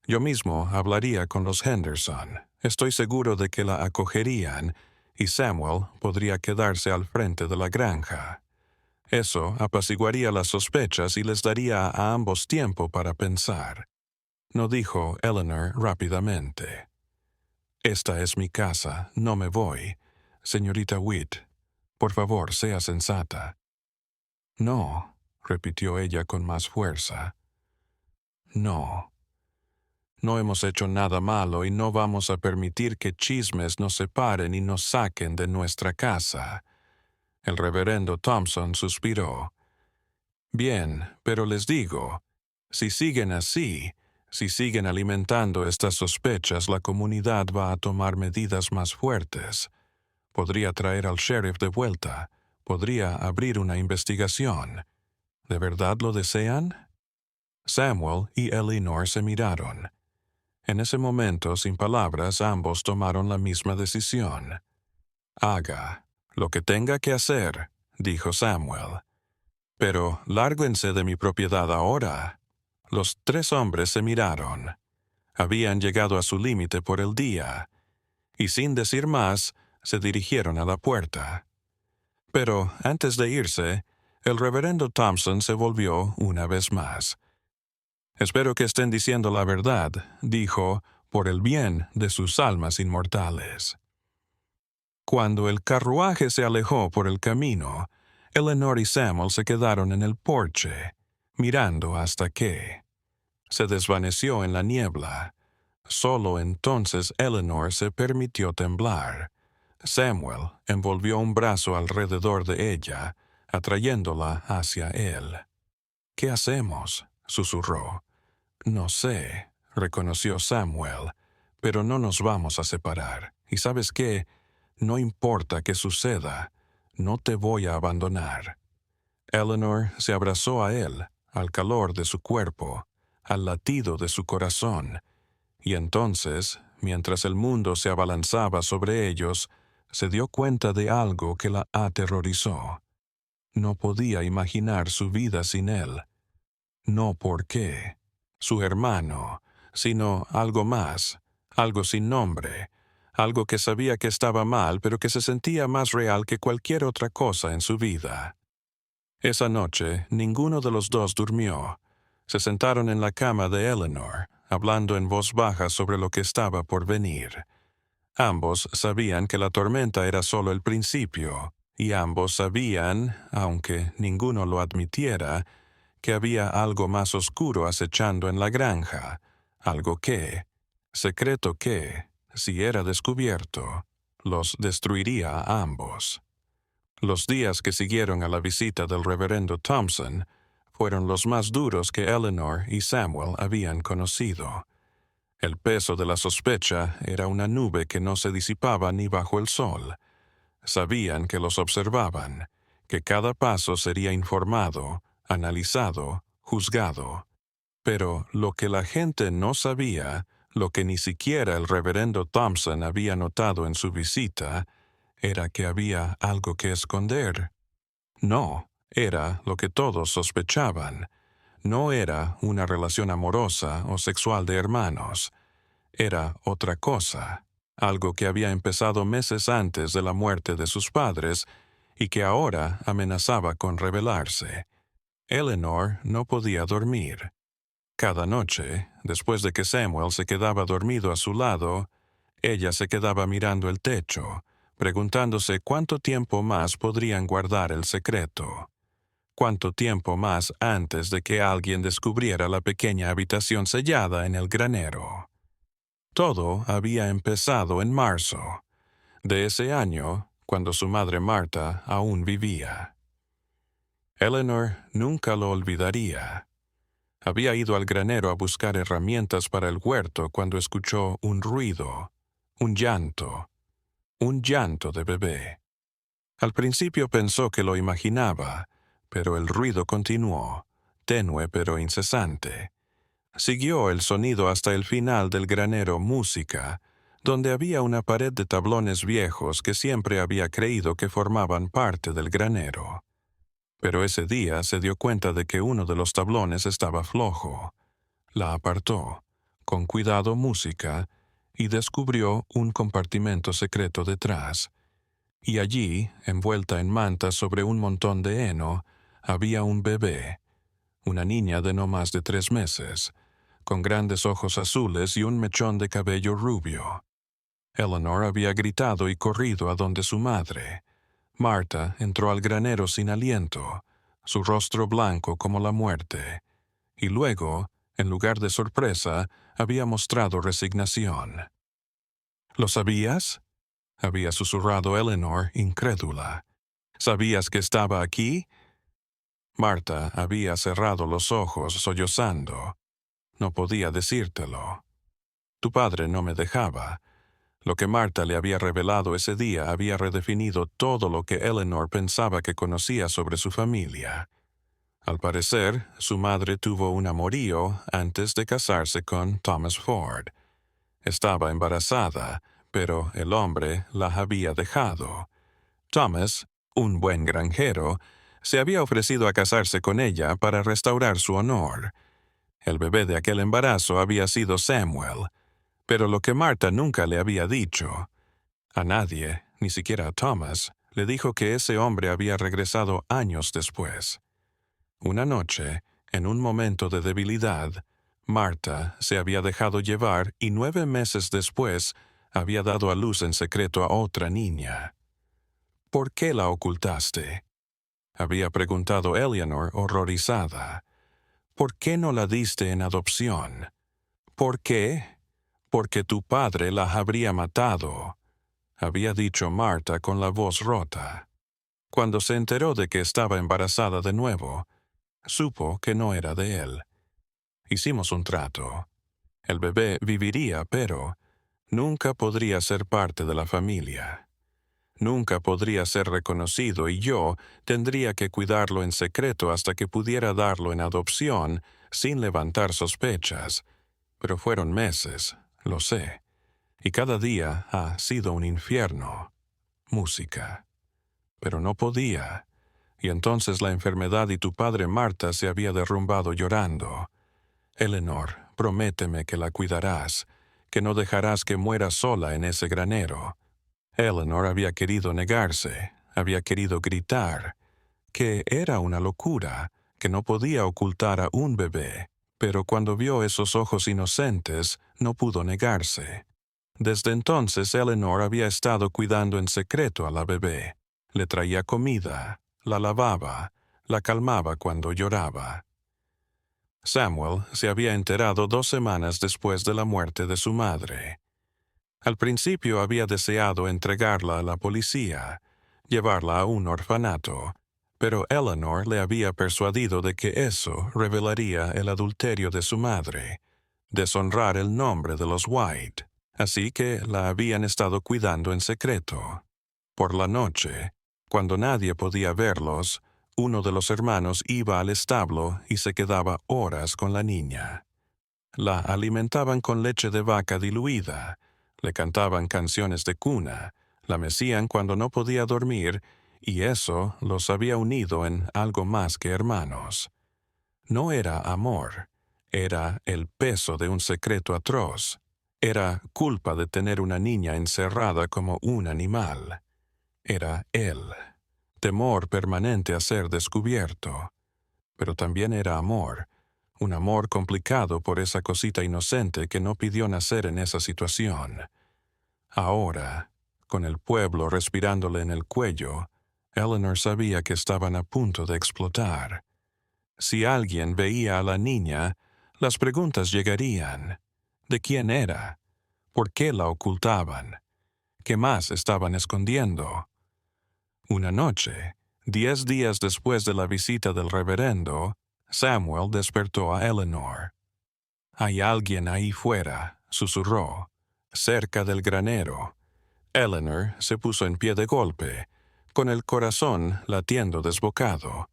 Yo mismo hablaría con los Henderson. Estoy seguro de que la acogerían, y Samuel podría quedarse al frente de la granja. Eso apaciguaría las sospechas y les daría a ambos tiempo para pensar. No dijo Eleanor rápidamente. Esta es mi casa, no me voy. Señorita Witt, por favor, sea sensata. No, repitió ella con más fuerza. No. No hemos hecho nada malo y no vamos a permitir que chismes nos separen y nos saquen de nuestra casa. El reverendo Thompson suspiró. Bien, pero les digo, si siguen así, si siguen alimentando estas sospechas, la comunidad va a tomar medidas más fuertes. Podría traer al sheriff de vuelta. Podría abrir una investigación. ¿De verdad lo desean? Samuel y Eleanor se miraron. En ese momento, sin palabras, ambos tomaron la misma decisión. Haga lo que tenga que hacer, dijo Samuel. Pero lárguense de mi propiedad ahora. Los tres hombres se miraron. Habían llegado a su límite por el día, y sin decir más, se dirigieron a la puerta. Pero antes de irse, el reverendo Thompson se volvió una vez más. Espero que estén diciendo la verdad, dijo, por el bien de sus almas inmortales. Cuando el carruaje se alejó por el camino, Eleanor y Samuel se quedaron en el porche, mirando hasta que se desvaneció en la niebla. Solo entonces Eleanor se permitió temblar. Samuel envolvió un brazo alrededor de ella, atrayéndola hacia él. «¿Qué hacemos?», susurró. «No sé», reconoció Samuel, «pero no nos vamos a separar. ¿Y sabes qué? No importa qué suceda, no te voy a abandonar». Eleanor se abrazó a él, al calor de su cuerpo, al latido de su corazón, y entonces, mientras el mundo se abalanzaba sobre ellos, se dio cuenta de algo que la aterrorizó. No podía imaginar su vida sin él. No porque su hermano, sino algo más, algo sin nombre, algo que sabía que estaba mal, pero que se sentía más real que cualquier otra cosa en su vida. Esa noche, ninguno de los dos durmió. Se sentaron en la cama de Eleanor, hablando en voz baja sobre lo que estaba por venir. Ambos sabían que la tormenta era solo el principio, y ambos sabían, aunque ninguno lo admitiera, que había algo más oscuro acechando en la granja, algo secreto que, si era descubierto, los destruiría a ambos. Los días que siguieron a la visita del reverendo Thompson fueron los más duros que Eleanor y Samuel habían conocido. El peso de la sospecha era una nube que no se disipaba ni bajo el sol. Sabían que los observaban, que cada paso sería informado, analizado, juzgado. Pero lo que la gente no sabía, lo que ni siquiera el reverendo Thompson había notado en su visita, era que había algo que esconder. No, era lo que todos sospechaban. No era una relación amorosa o sexual de hermanos. Era otra cosa, algo que había empezado meses antes de la muerte de sus padres y que ahora amenazaba con revelarse. Eleanor no podía dormir. Cada noche, después de que Samuel se quedaba dormido a su lado, ella se quedaba mirando el techo, preguntándose cuánto tiempo más podrían guardar el secreto. Cuánto tiempo más antes de que alguien descubriera la pequeña habitación sellada en el granero. Todo había empezado en marzo, de ese año, cuando su madre Marta aún vivía. Eleanor nunca lo olvidaría. Había ido al granero a buscar herramientas para el huerto cuando escuchó un ruido, un llanto de bebé. Al principio pensó que lo imaginaba, pero el ruido continuó, tenue pero incesante. Siguió el sonido hasta el final del granero Música, donde había una pared de tablones viejos que siempre había creído que formaban parte del granero. Pero ese día se dio cuenta de que uno de los tablones estaba flojo. La apartó, con cuidado Música, y descubrió un compartimento secreto detrás. Y allí, envuelta en manta sobre un montón de heno, había un bebé, una niña de no más de 3 meses, con grandes ojos azules y un mechón de cabello rubio. Eleanor había gritado y corrido a donde su madre. Marta entró al granero sin aliento, su rostro blanco como la muerte, y luego, en lugar de sorpresa, había mostrado resignación. «¿Lo sabías?», había susurrado Eleanor, incrédula. «¿Sabías que estaba aquí?». Marta había cerrado los ojos, sollozando. «No podía decírtelo. Tu padre no me dejaba». Lo que Marta le había revelado ese día había redefinido todo lo que Eleanor pensaba que conocía sobre su familia. Al parecer, su madre tuvo un amorío antes de casarse con Thomas Ford. Estaba embarazada, pero el hombre la había dejado. Thomas, un buen granjero, se había ofrecido a casarse con ella para restaurar su honor. El bebé de aquel embarazo había sido Samuel. Pero lo que Marta nunca le había dicho, a nadie, ni siquiera a Thomas, le dijo que ese hombre había regresado años después. Una noche, en un momento de debilidad, Marta se había dejado llevar y 9 meses después había dado a luz en secreto a otra niña. ¿Por qué la ocultaste?, había preguntado Eleanor horrorizada. ¿Por qué no la diste en adopción? ¿Por qué? Porque tu padre la habría matado, había dicho Marta con la voz rota. Cuando se enteró de que estaba embarazada de nuevo, supo que no era de él. Hicimos un trato. El bebé viviría, pero nunca podría ser parte de la familia. Nunca podría ser reconocido y yo tendría que cuidarlo en secreto hasta que pudiera darlo en adopción sin levantar sospechas. Pero fueron meses, lo sé, y cada día ha sido un infierno. Música. Pero no podía. Y entonces la enfermedad y tu padre Marta se había derrumbado llorando. Eleanor, prométeme que la cuidarás, que no dejarás que muera sola en ese granero. Eleanor había querido negarse, había querido gritar, que era una locura, que no podía ocultar a un bebé, pero cuando vio esos ojos inocentes, no pudo negarse. Desde entonces Eleanor había estado cuidando en secreto a la bebé. Le traía comida, la lavaba, la calmaba cuando lloraba. Samuel se había enterado 2 semanas después de la muerte de su madre. Al principio había deseado entregarla a la policía, llevarla a un orfanato, pero Eleanor le había persuadido de que eso revelaría el adulterio de su madre, deshonrar el nombre de los White, así que la habían estado cuidando en secreto. Por la noche, cuando nadie podía verlos, uno de los hermanos iba al establo y se quedaba horas con la niña. La alimentaban con leche de vaca diluida, le cantaban canciones de cuna, la mecían cuando no podía dormir, y eso los había unido en algo más que hermanos. No era amor, era el peso de un secreto atroz, era culpa de tener una niña encerrada como un animal. Era él, temor permanente a ser descubierto, pero también era amor, un amor complicado por esa cosita inocente que no pidió nacer en esa situación. Ahora, con el pueblo respirándole en el cuello, Eleanor sabía que estaban a punto de explotar. Si alguien veía a la niña, las preguntas llegarían. ¿De quién era? ¿Por qué la ocultaban? ¿Qué más estaban escondiendo? Una noche, 10 días después de la visita del reverendo, Samuel despertó a Eleanor. «Hay alguien ahí fuera», susurró, cerca del granero. Eleanor se puso en pie de golpe, con el corazón latiendo desbocado.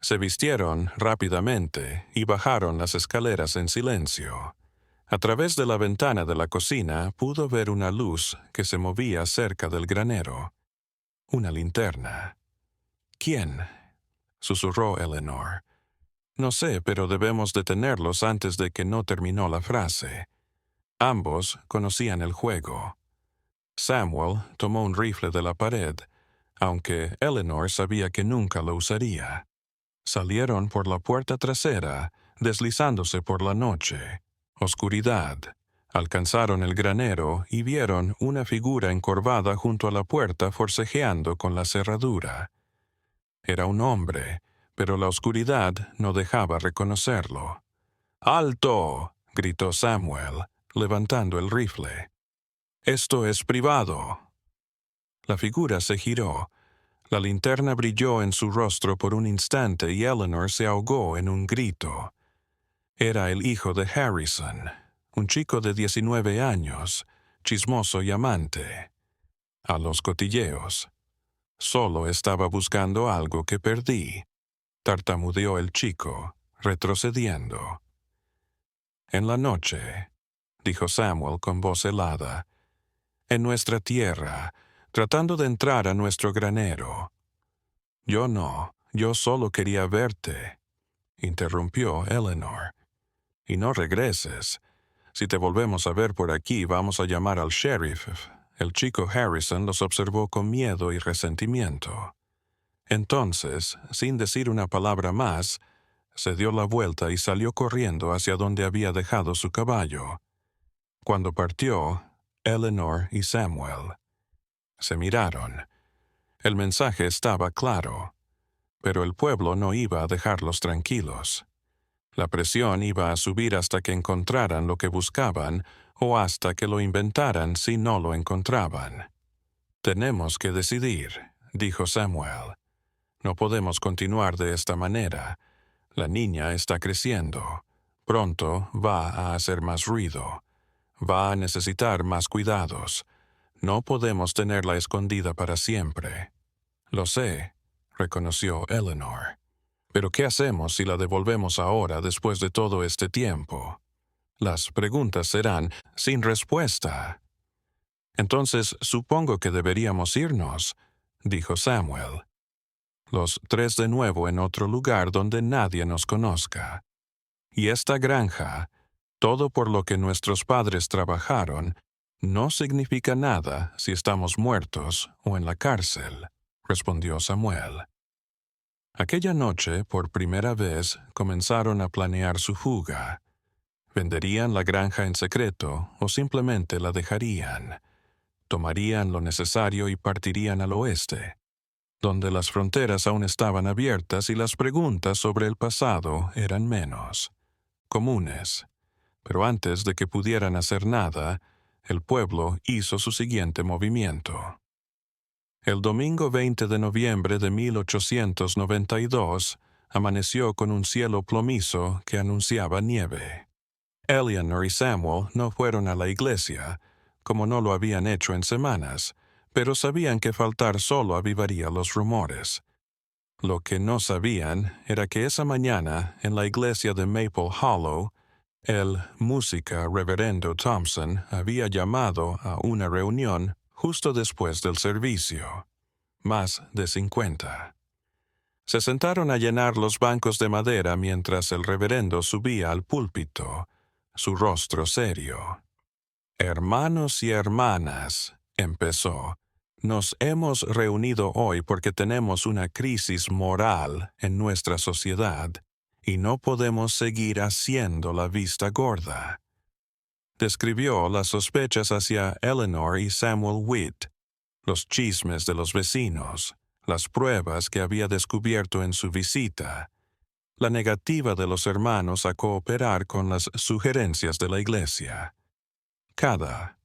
Se vistieron rápidamente y bajaron las escaleras en silencio. A través de la ventana de la cocina pudo ver una luz que se movía cerca del granero. Una linterna. «¿Quién?», susurró Eleanor. «No sé, pero debemos detenerlos antes de que no terminó la frase». Ambos conocían el juego. Samuel tomó un rifle de la pared, aunque Eleanor sabía que nunca lo usaría. Salieron por la puerta trasera, deslizándose por la noche. Oscuridad. Alcanzaron el granero y vieron una figura encorvada junto a la puerta forcejeando con la cerradura. Era un hombre, pero la oscuridad no dejaba reconocerlo. «¡Alto!», gritó Samuel, levantando el rifle. «Esto es privado». La figura se giró. La linterna brilló en su rostro por un instante y Eleanor se ahogó en un grito. Era el hijo de Harrison, un chico de 19 años, chismoso y amante. A los cotilleos. «Solo estaba buscando algo que perdí», tartamudeó el chico, retrocediendo. «En la noche», dijo Samuel con voz helada, «en nuestra tierra, tratando de entrar a nuestro granero». Yo solo quería verte», interrumpió Eleanor. «Y no regreses. Si te volvemos a ver por aquí, vamos a llamar al sheriff». El chico Harrison los observó con miedo y resentimiento. Entonces, sin decir una palabra más, Se dio la vuelta y salió corriendo hacia donde había dejado su caballo. Cuando partió, Eleanor y Samuel se miraron. El mensaje estaba claro, pero el pueblo no iba a dejarlos tranquilos. La presión iba a subir hasta que encontraran lo que buscaban o hasta que lo inventaran si no lo encontraban. «Tenemos que decidir», dijo Samuel. «No podemos continuar de esta manera. La niña está creciendo. Pronto va a hacer más ruido. Va a necesitar más cuidados. No podemos tenerla escondida para siempre». «Lo sé», reconoció Eleanor. «Pero ¿qué hacemos si la devolvemos ahora después de todo este tiempo? Las preguntas serán sin respuesta». «Entonces supongo que deberíamos irnos», dijo Samuel. «Los tres de nuevo en otro lugar donde nadie nos conozca. Y esta granja, todo por lo que nuestros padres trabajaron, no significa nada si estamos muertos o en la cárcel», respondió Samuel. Aquella noche, por primera vez, comenzaron a planear su fuga. ¿Venderían la granja en secreto o simplemente la dejarían? Tomarían lo necesario y partirían al oeste, donde las fronteras aún estaban abiertas y las preguntas sobre el pasado eran menos comunes. Pero antes de que pudieran hacer nada, el pueblo hizo su siguiente movimiento. El domingo 20 de noviembre de 1892 amaneció con un cielo plomizo que anunciaba nieve. Eleanor y Samuel no fueron a la iglesia, como no lo habían hecho en semanas, pero sabían que faltar solo avivaría los rumores. Lo que no sabían era que esa mañana, en la iglesia de Maple Hollow, el música reverendo Thompson había llamado a una reunión justo después del servicio. Más de 50. Se sentaron a llenar los bancos de madera mientras el reverendo subía al púlpito, su rostro serio. «Hermanos y hermanas», empezó, «nos hemos reunido hoy porque tenemos una crisis moral en nuestra sociedad y no podemos seguir haciendo la vista gorda». Describió las sospechas hacia Eleanor y Samuel Witt, los chismes de los vecinos, las pruebas que había descubierto en su visita, la negativa de los hermanos a cooperar con las sugerencias de la iglesia. Cada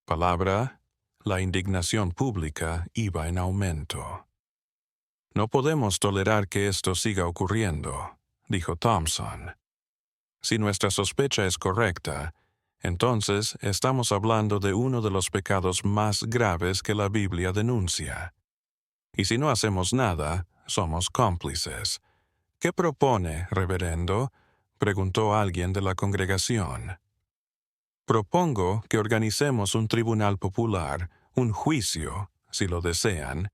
palabra, la indignación pública iba en aumento. «No podemos tolerar que esto siga ocurriendo», dijo Thompson. «Si nuestra sospecha es correcta, entonces estamos hablando de uno de los pecados más graves que la Biblia denuncia. Y si no hacemos nada, somos cómplices». «¿Qué propone, reverendo?», preguntó alguien de la congregación. «Propongo que organicemos un tribunal popular, un juicio, si lo desean,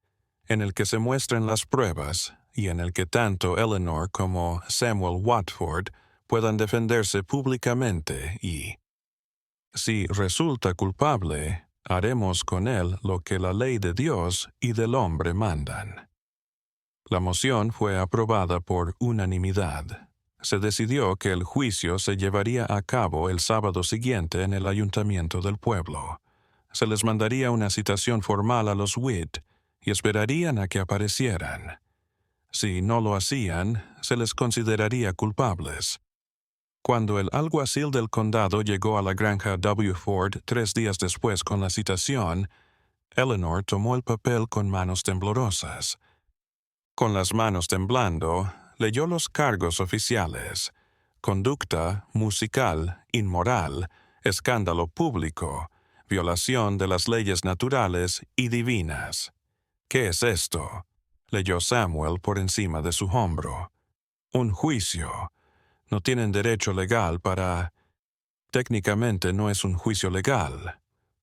en el que se muestren las pruebas y en el que tanto Eleanor como Samuel Watford puedan defenderse públicamente y, si resulta culpable, haremos con él lo que la ley de Dios y del hombre mandan». La moción fue aprobada por unanimidad. Se decidió que el juicio se llevaría a cabo el sábado siguiente en el ayuntamiento del pueblo. Se les mandaría una citación formal a los Witt y esperarían a que aparecieran. Si no lo hacían, se les consideraría culpables. Cuando el alguacil del condado llegó a la granja W. Ford 3 días después con la citación, Eleanor tomó el papel con manos temblorosas. Con las manos temblando, leyó los cargos oficiales: conducta musical inmoral, escándalo público, violación de las leyes naturales y divinas. «¿Qué es esto?», leyó Samuel por encima de su hombro. «Un juicio. No tienen derecho legal para...» «Técnicamente no es un juicio legal»,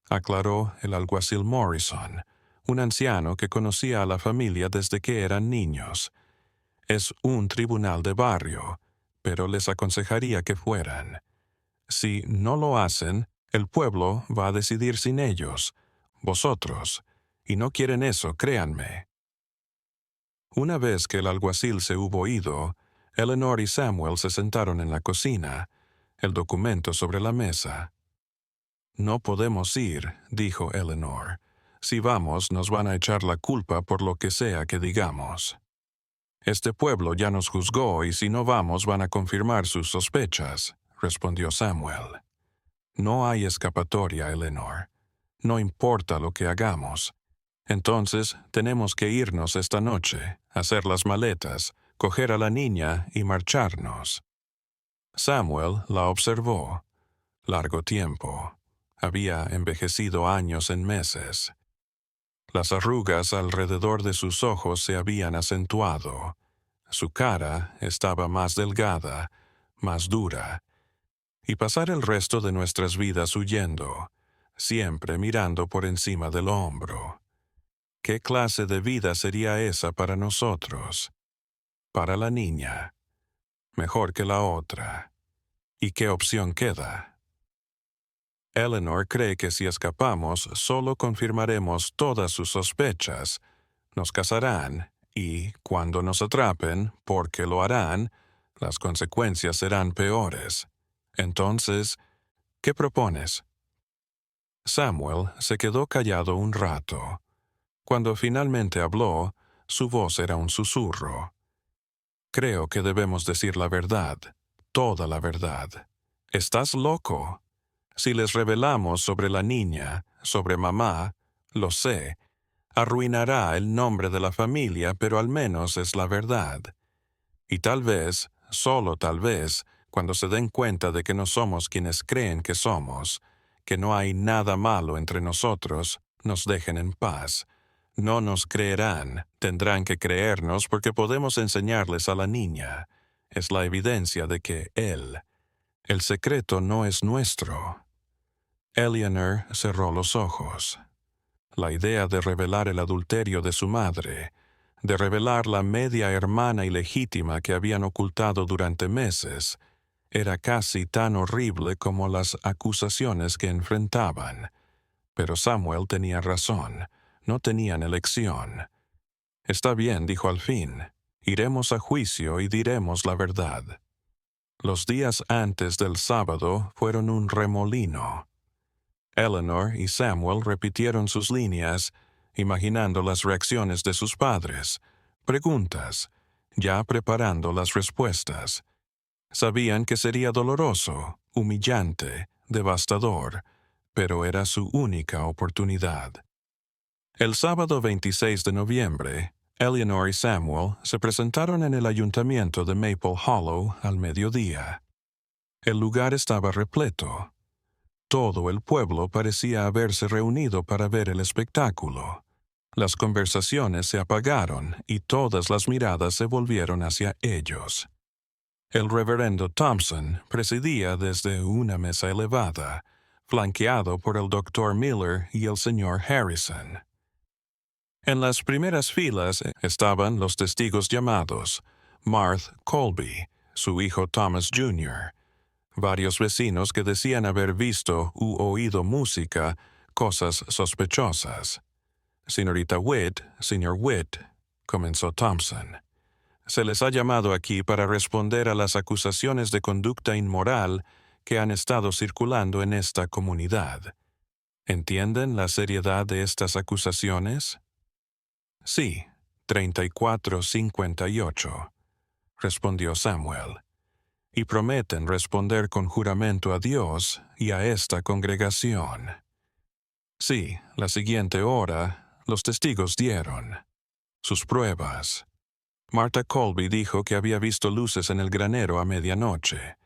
aclaró el alguacil Morrison, un anciano que conocía a la familia desde que eran niños. «Es un tribunal de barrio, pero les aconsejaría que fueran. Si no lo hacen, el pueblo va a decidir sin ellos, vosotros, y no quieren eso, créanme». Una vez que el alguacil se hubo ido, Eleanor y Samuel se sentaron en la cocina, el documento sobre la mesa. «No podemos ir», dijo Eleanor. «Si vamos, nos van a echar la culpa por lo que sea que digamos. Este pueblo ya nos juzgó y si no vamos van a confirmar sus sospechas», respondió Samuel. «No hay escapatoria, Eleanor. No importa lo que hagamos. Entonces, tenemos que irnos esta noche, hacer las maletas, coger a la niña y marcharnos». Samuel la observó. Largo tiempo. Había envejecido años en meses. Las arrugas alrededor de sus ojos se habían acentuado. Su cara estaba más delgada, más dura. Y pasar el resto de nuestras vidas huyendo, siempre mirando por encima del hombro. ¿Qué clase de vida sería esa para nosotros? Para la niña. Mejor que la otra. ¿Y qué opción queda? Eleanor cree que si escapamos, solo confirmaremos todas sus sospechas. Nos casarán, y, cuando nos atrapen, porque lo harán, las consecuencias serán peores. Entonces, ¿qué propones? Samuel se quedó callado un rato. Cuando finalmente habló, su voz era un susurro. «Creo que debemos decir la verdad, toda la verdad. ¿Estás loco? Si les revelamos sobre la niña, sobre mamá, lo sé, arruinará el nombre de la familia, pero al menos es la verdad. Y tal vez, solo tal vez, cuando se den cuenta de que no somos quienes creen que somos, que no hay nada malo entre nosotros, nos dejen en paz. No nos creerán, tendrán que creernos porque podemos enseñarles a la niña. Es la evidencia de que el secreto no es nuestro». Eleanor cerró los ojos. La idea de revelar el adulterio de su madre, de revelar la media hermana ilegítima que habían ocultado durante meses, era casi tan horrible como las acusaciones que enfrentaban. Pero Samuel tenía razón, no tenían elección. «Está bien», dijo al fin, «iremos a juicio y diremos la verdad». Los días antes del sábado fueron un remolino. Eleanor y Samuel repitieron sus líneas, imaginando las reacciones de sus padres, preguntas, ya preparando las respuestas. Sabían que sería doloroso, humillante, devastador, pero era su única oportunidad. El sábado 26 de noviembre, Eleanor y Samuel se presentaron en el ayuntamiento de Maple Hollow al mediodía. El lugar estaba repleto. Todo el pueblo parecía haberse reunido para ver el espectáculo. Las conversaciones se apagaron y todas las miradas se volvieron hacia ellos. El reverendo Thompson presidía desde una mesa elevada, flanqueado por el Dr. Miller y el Sr. Harrison. En las primeras filas estaban los testigos llamados, Martha Colby, su hijo Thomas Jr., varios vecinos que decían haber visto u oído música, cosas sospechosas. «Señorita Witt, señor Witt», comenzó Thompson, «se les ha llamado aquí para responder a las acusaciones de conducta inmoral que han estado circulando en esta comunidad. ¿Entienden la seriedad de estas acusaciones?» «Sí, 3458», respondió Samuel. «Y prometen responder con juramento a Dios y a esta congregación». Sí, la siguiente hora, los testigos dieron sus pruebas. Martha Colby dijo que había visto luces en el granero a medianoche.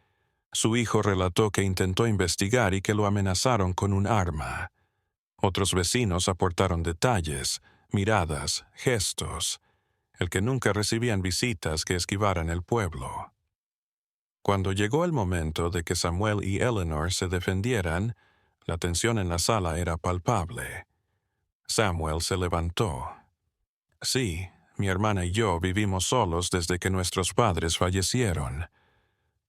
Su hijo relató que intentó investigar y que lo amenazaron con un arma. Otros vecinos aportaron detalles, miradas, gestos. El que nunca recibían visitas que esquivaran el pueblo. Cuando llegó el momento de que Samuel y Eleanor se defendieran, la tensión en la sala era palpable. Samuel se levantó. «Sí, mi hermana y yo vivimos solos desde que nuestros padres fallecieron.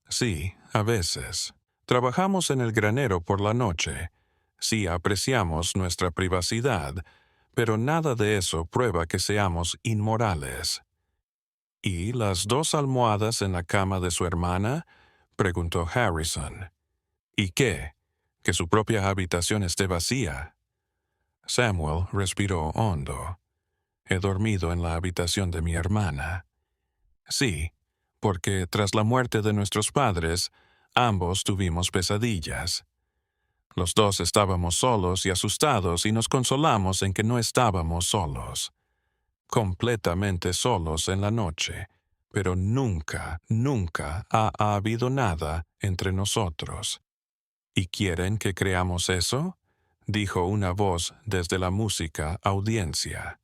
Sí, a veces. Trabajamos en el granero por la noche. Sí, apreciamos nuestra privacidad, pero nada de eso prueba que seamos inmorales». ¿Y las dos almohadas en la cama de su hermana? Preguntó Harrison. ¿Y qué? Que su propia habitación esté vacía. Samuel respiró hondo. He dormido en la habitación de mi hermana. Sí, porque tras la muerte de nuestros padres, ambos tuvimos pesadillas. Los dos estábamos solos y asustados y nos consolamos en que no estábamos solos. Completamente solos en la noche, pero nunca, nunca ha habido nada entre nosotros. ¿Y quieren que creamos eso? Dijo una voz desde la música audiencia.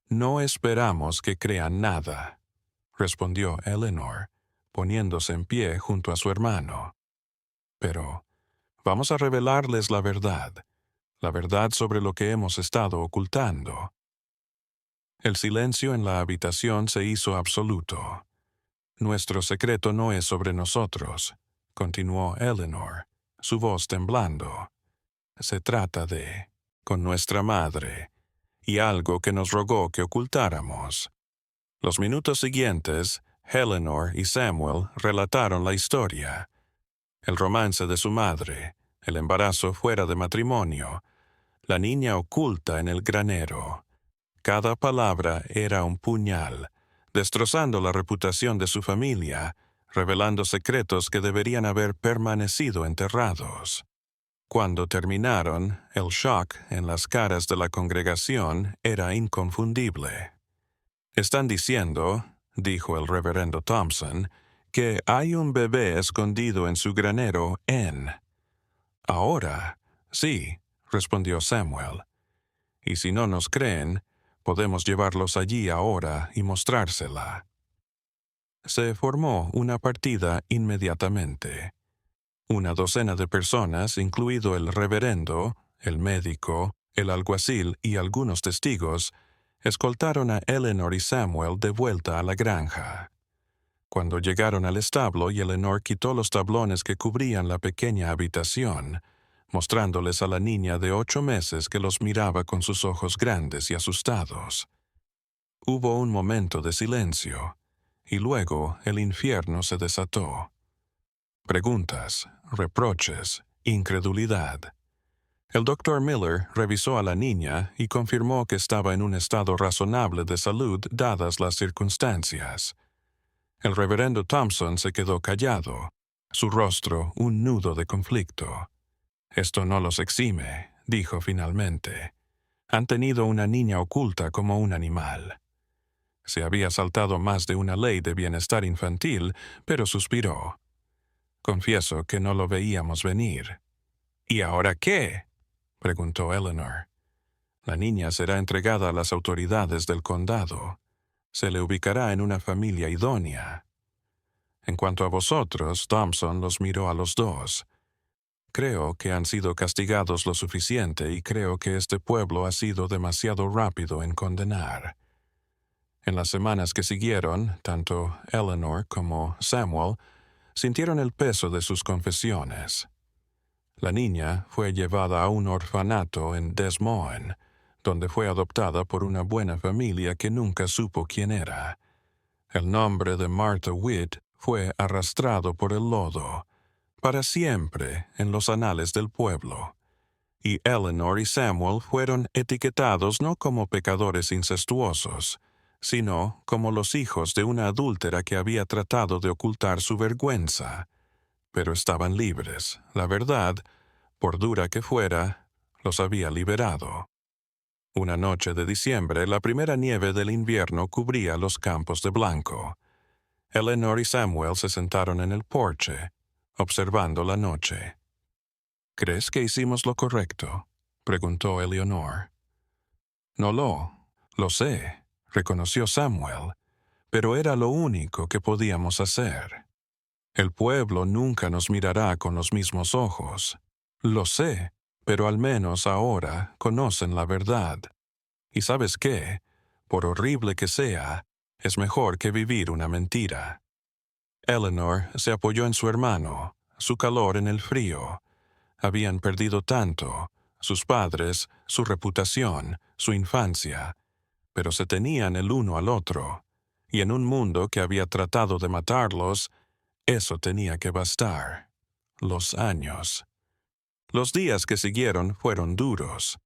No esperamos que crean nada, respondió Eleanor, poniéndose en pie junto a su hermano. Pero vamos a revelarles la verdad sobre lo que hemos estado ocultando. El silencio en la habitación se hizo absoluto. Nuestro secreto no es sobre nosotros, continuó Eleanor, su voz temblando. Se trata con nuestra madre, y algo que nos rogó que ocultáramos. Los minutos siguientes, Eleanor y Samuel relataron la historia. El romance de su madre, el embarazo fuera de matrimonio, la niña oculta en el granero. Cada palabra era un puñal, destrozando la reputación de su familia, revelando secretos que deberían haber permanecido enterrados. Cuando terminaron, el shock en las caras de la congregación era inconfundible. Están diciendo, dijo el reverendo Thompson, que hay un bebé escondido en su granero en... Ahora, sí, respondió Samuel. Y si no nos creen, podemos llevarlos allí ahora y mostrársela. Se formó una partida inmediatamente. Una docena de personas, incluido el reverendo, el médico, el alguacil y algunos testigos, escoltaron a Eleanor y Samuel de vuelta a la granja. Cuando llegaron al establo y Eleanor quitó los tablones que cubrían la pequeña habitación, mostrándoles a la niña de 8 meses que los miraba con sus ojos grandes y asustados. Hubo un momento de silencio, y luego el infierno se desató. Preguntas, reproches, incredulidad. El doctor Miller revisó a la niña y confirmó que estaba en un estado razonable de salud dadas las circunstancias. El reverendo Thompson se quedó callado, su rostro un nudo de conflicto. Esto no los exime, dijo finalmente. Han tenido una niña oculta como un animal. Se había saltado más de una ley de bienestar infantil, pero suspiró. Confieso que no lo veíamos venir. ¿Y ahora qué? Preguntó Eleanor. La niña será entregada a las autoridades del condado. Se le ubicará en una familia idónea. En cuanto a vosotros, Thompson los miró a los dos. Creo que han sido castigados lo suficiente y creo que este pueblo ha sido demasiado rápido en condenar. En las semanas que siguieron, tanto Eleanor como Samuel sintieron el peso de sus confesiones. La niña fue llevada a un orfanato en Des Moines, donde fue adoptada por una buena familia que nunca supo quién era. El nombre de Martha Witt fue arrastrado por el lodo, para siempre en los anales del pueblo. Y Eleanor y Samuel fueron etiquetados no como pecadores incestuosos, sino como los hijos de una adúltera que había tratado de ocultar su vergüenza. Pero estaban libres. La verdad, por dura que fuera, los había liberado. Una noche de diciembre, la primera nieve del invierno cubría los campos de blanco. Eleanor y Samuel se sentaron en el porche, observando la noche. ¿Crees que hicimos lo correcto?, preguntó Eleanor. No lo sé, reconoció Samuel, pero era lo único que podíamos hacer. El pueblo nunca nos mirará con los mismos ojos. Lo sé, pero al menos ahora conocen la verdad. ¿Y sabes qué? Por horrible que sea, es mejor que vivir una mentira. Eleanor se apoyó en su hermano, su calor en el frío. Habían perdido tanto, sus padres, su reputación, su infancia, pero se tenían el uno al otro, y en un mundo que había tratado de matarlos, eso tenía que bastar. Los años. Los días que siguieron fueron duros.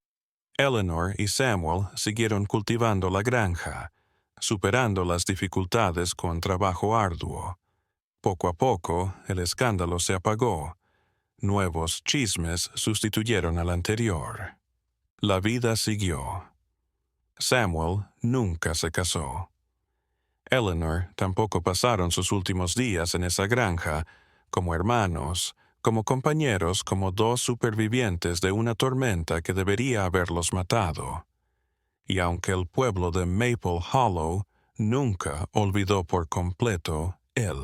Eleanor y Samuel siguieron cultivando la granja, superando las dificultades con trabajo arduo. Poco a poco, el escándalo se apagó. Nuevos chismes sustituyeron al anterior. La vida siguió. Samuel nunca se casó. Eleanor tampoco pasaron sus últimos días en esa granja, como hermanos, como compañeros, como dos supervivientes de una tormenta que debería haberlos matado. Y aunque el pueblo de Maple Hollow nunca olvidó por completo él.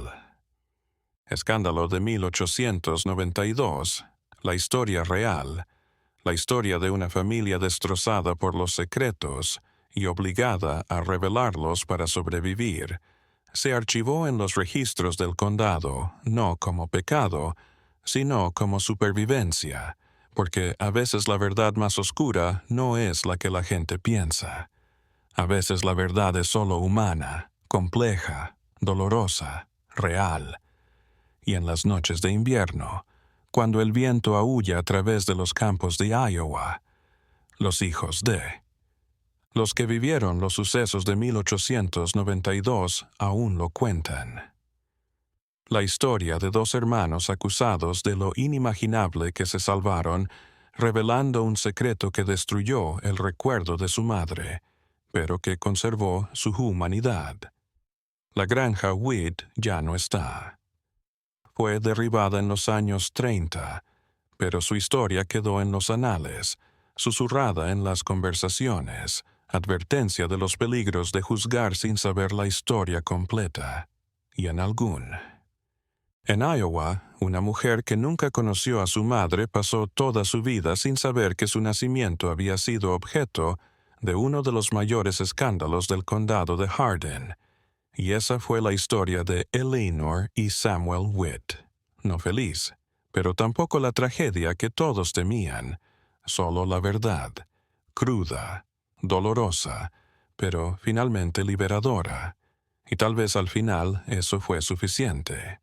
Escándalo de 1892, la historia real, la historia de una familia destrozada por los secretos y obligada a revelarlos para sobrevivir, se archivó en los registros del condado, no como pecado, sino como supervivencia, porque a veces la verdad más oscura no es la que la gente piensa. A veces la verdad es solo humana, compleja, dolorosa, real. Y en las noches de invierno, cuando el viento aúlla a través de los campos de Iowa, los hijos de... Los que vivieron los sucesos de 1892 aún lo cuentan. La historia de dos hermanos acusados de lo inimaginable que se salvaron, revelando un secreto que destruyó el recuerdo de su madre, pero que conservó su humanidad. La granja Witt ya no está. Fue derribada en los años 30, pero su historia quedó en los anales, susurrada en las conversaciones, advertencia de los peligros de juzgar sin saber la historia completa, y en algún. En Iowa, una mujer que nunca conoció a su madre pasó toda su vida sin saber que su nacimiento había sido objeto de uno de los mayores escándalos del condado de Hardin, y esa fue la historia de Eleanor y Samuel Witt. No feliz, pero tampoco la tragedia que todos temían, solo la verdad, cruda, dolorosa, pero finalmente liberadora. Y tal vez al final eso fue suficiente.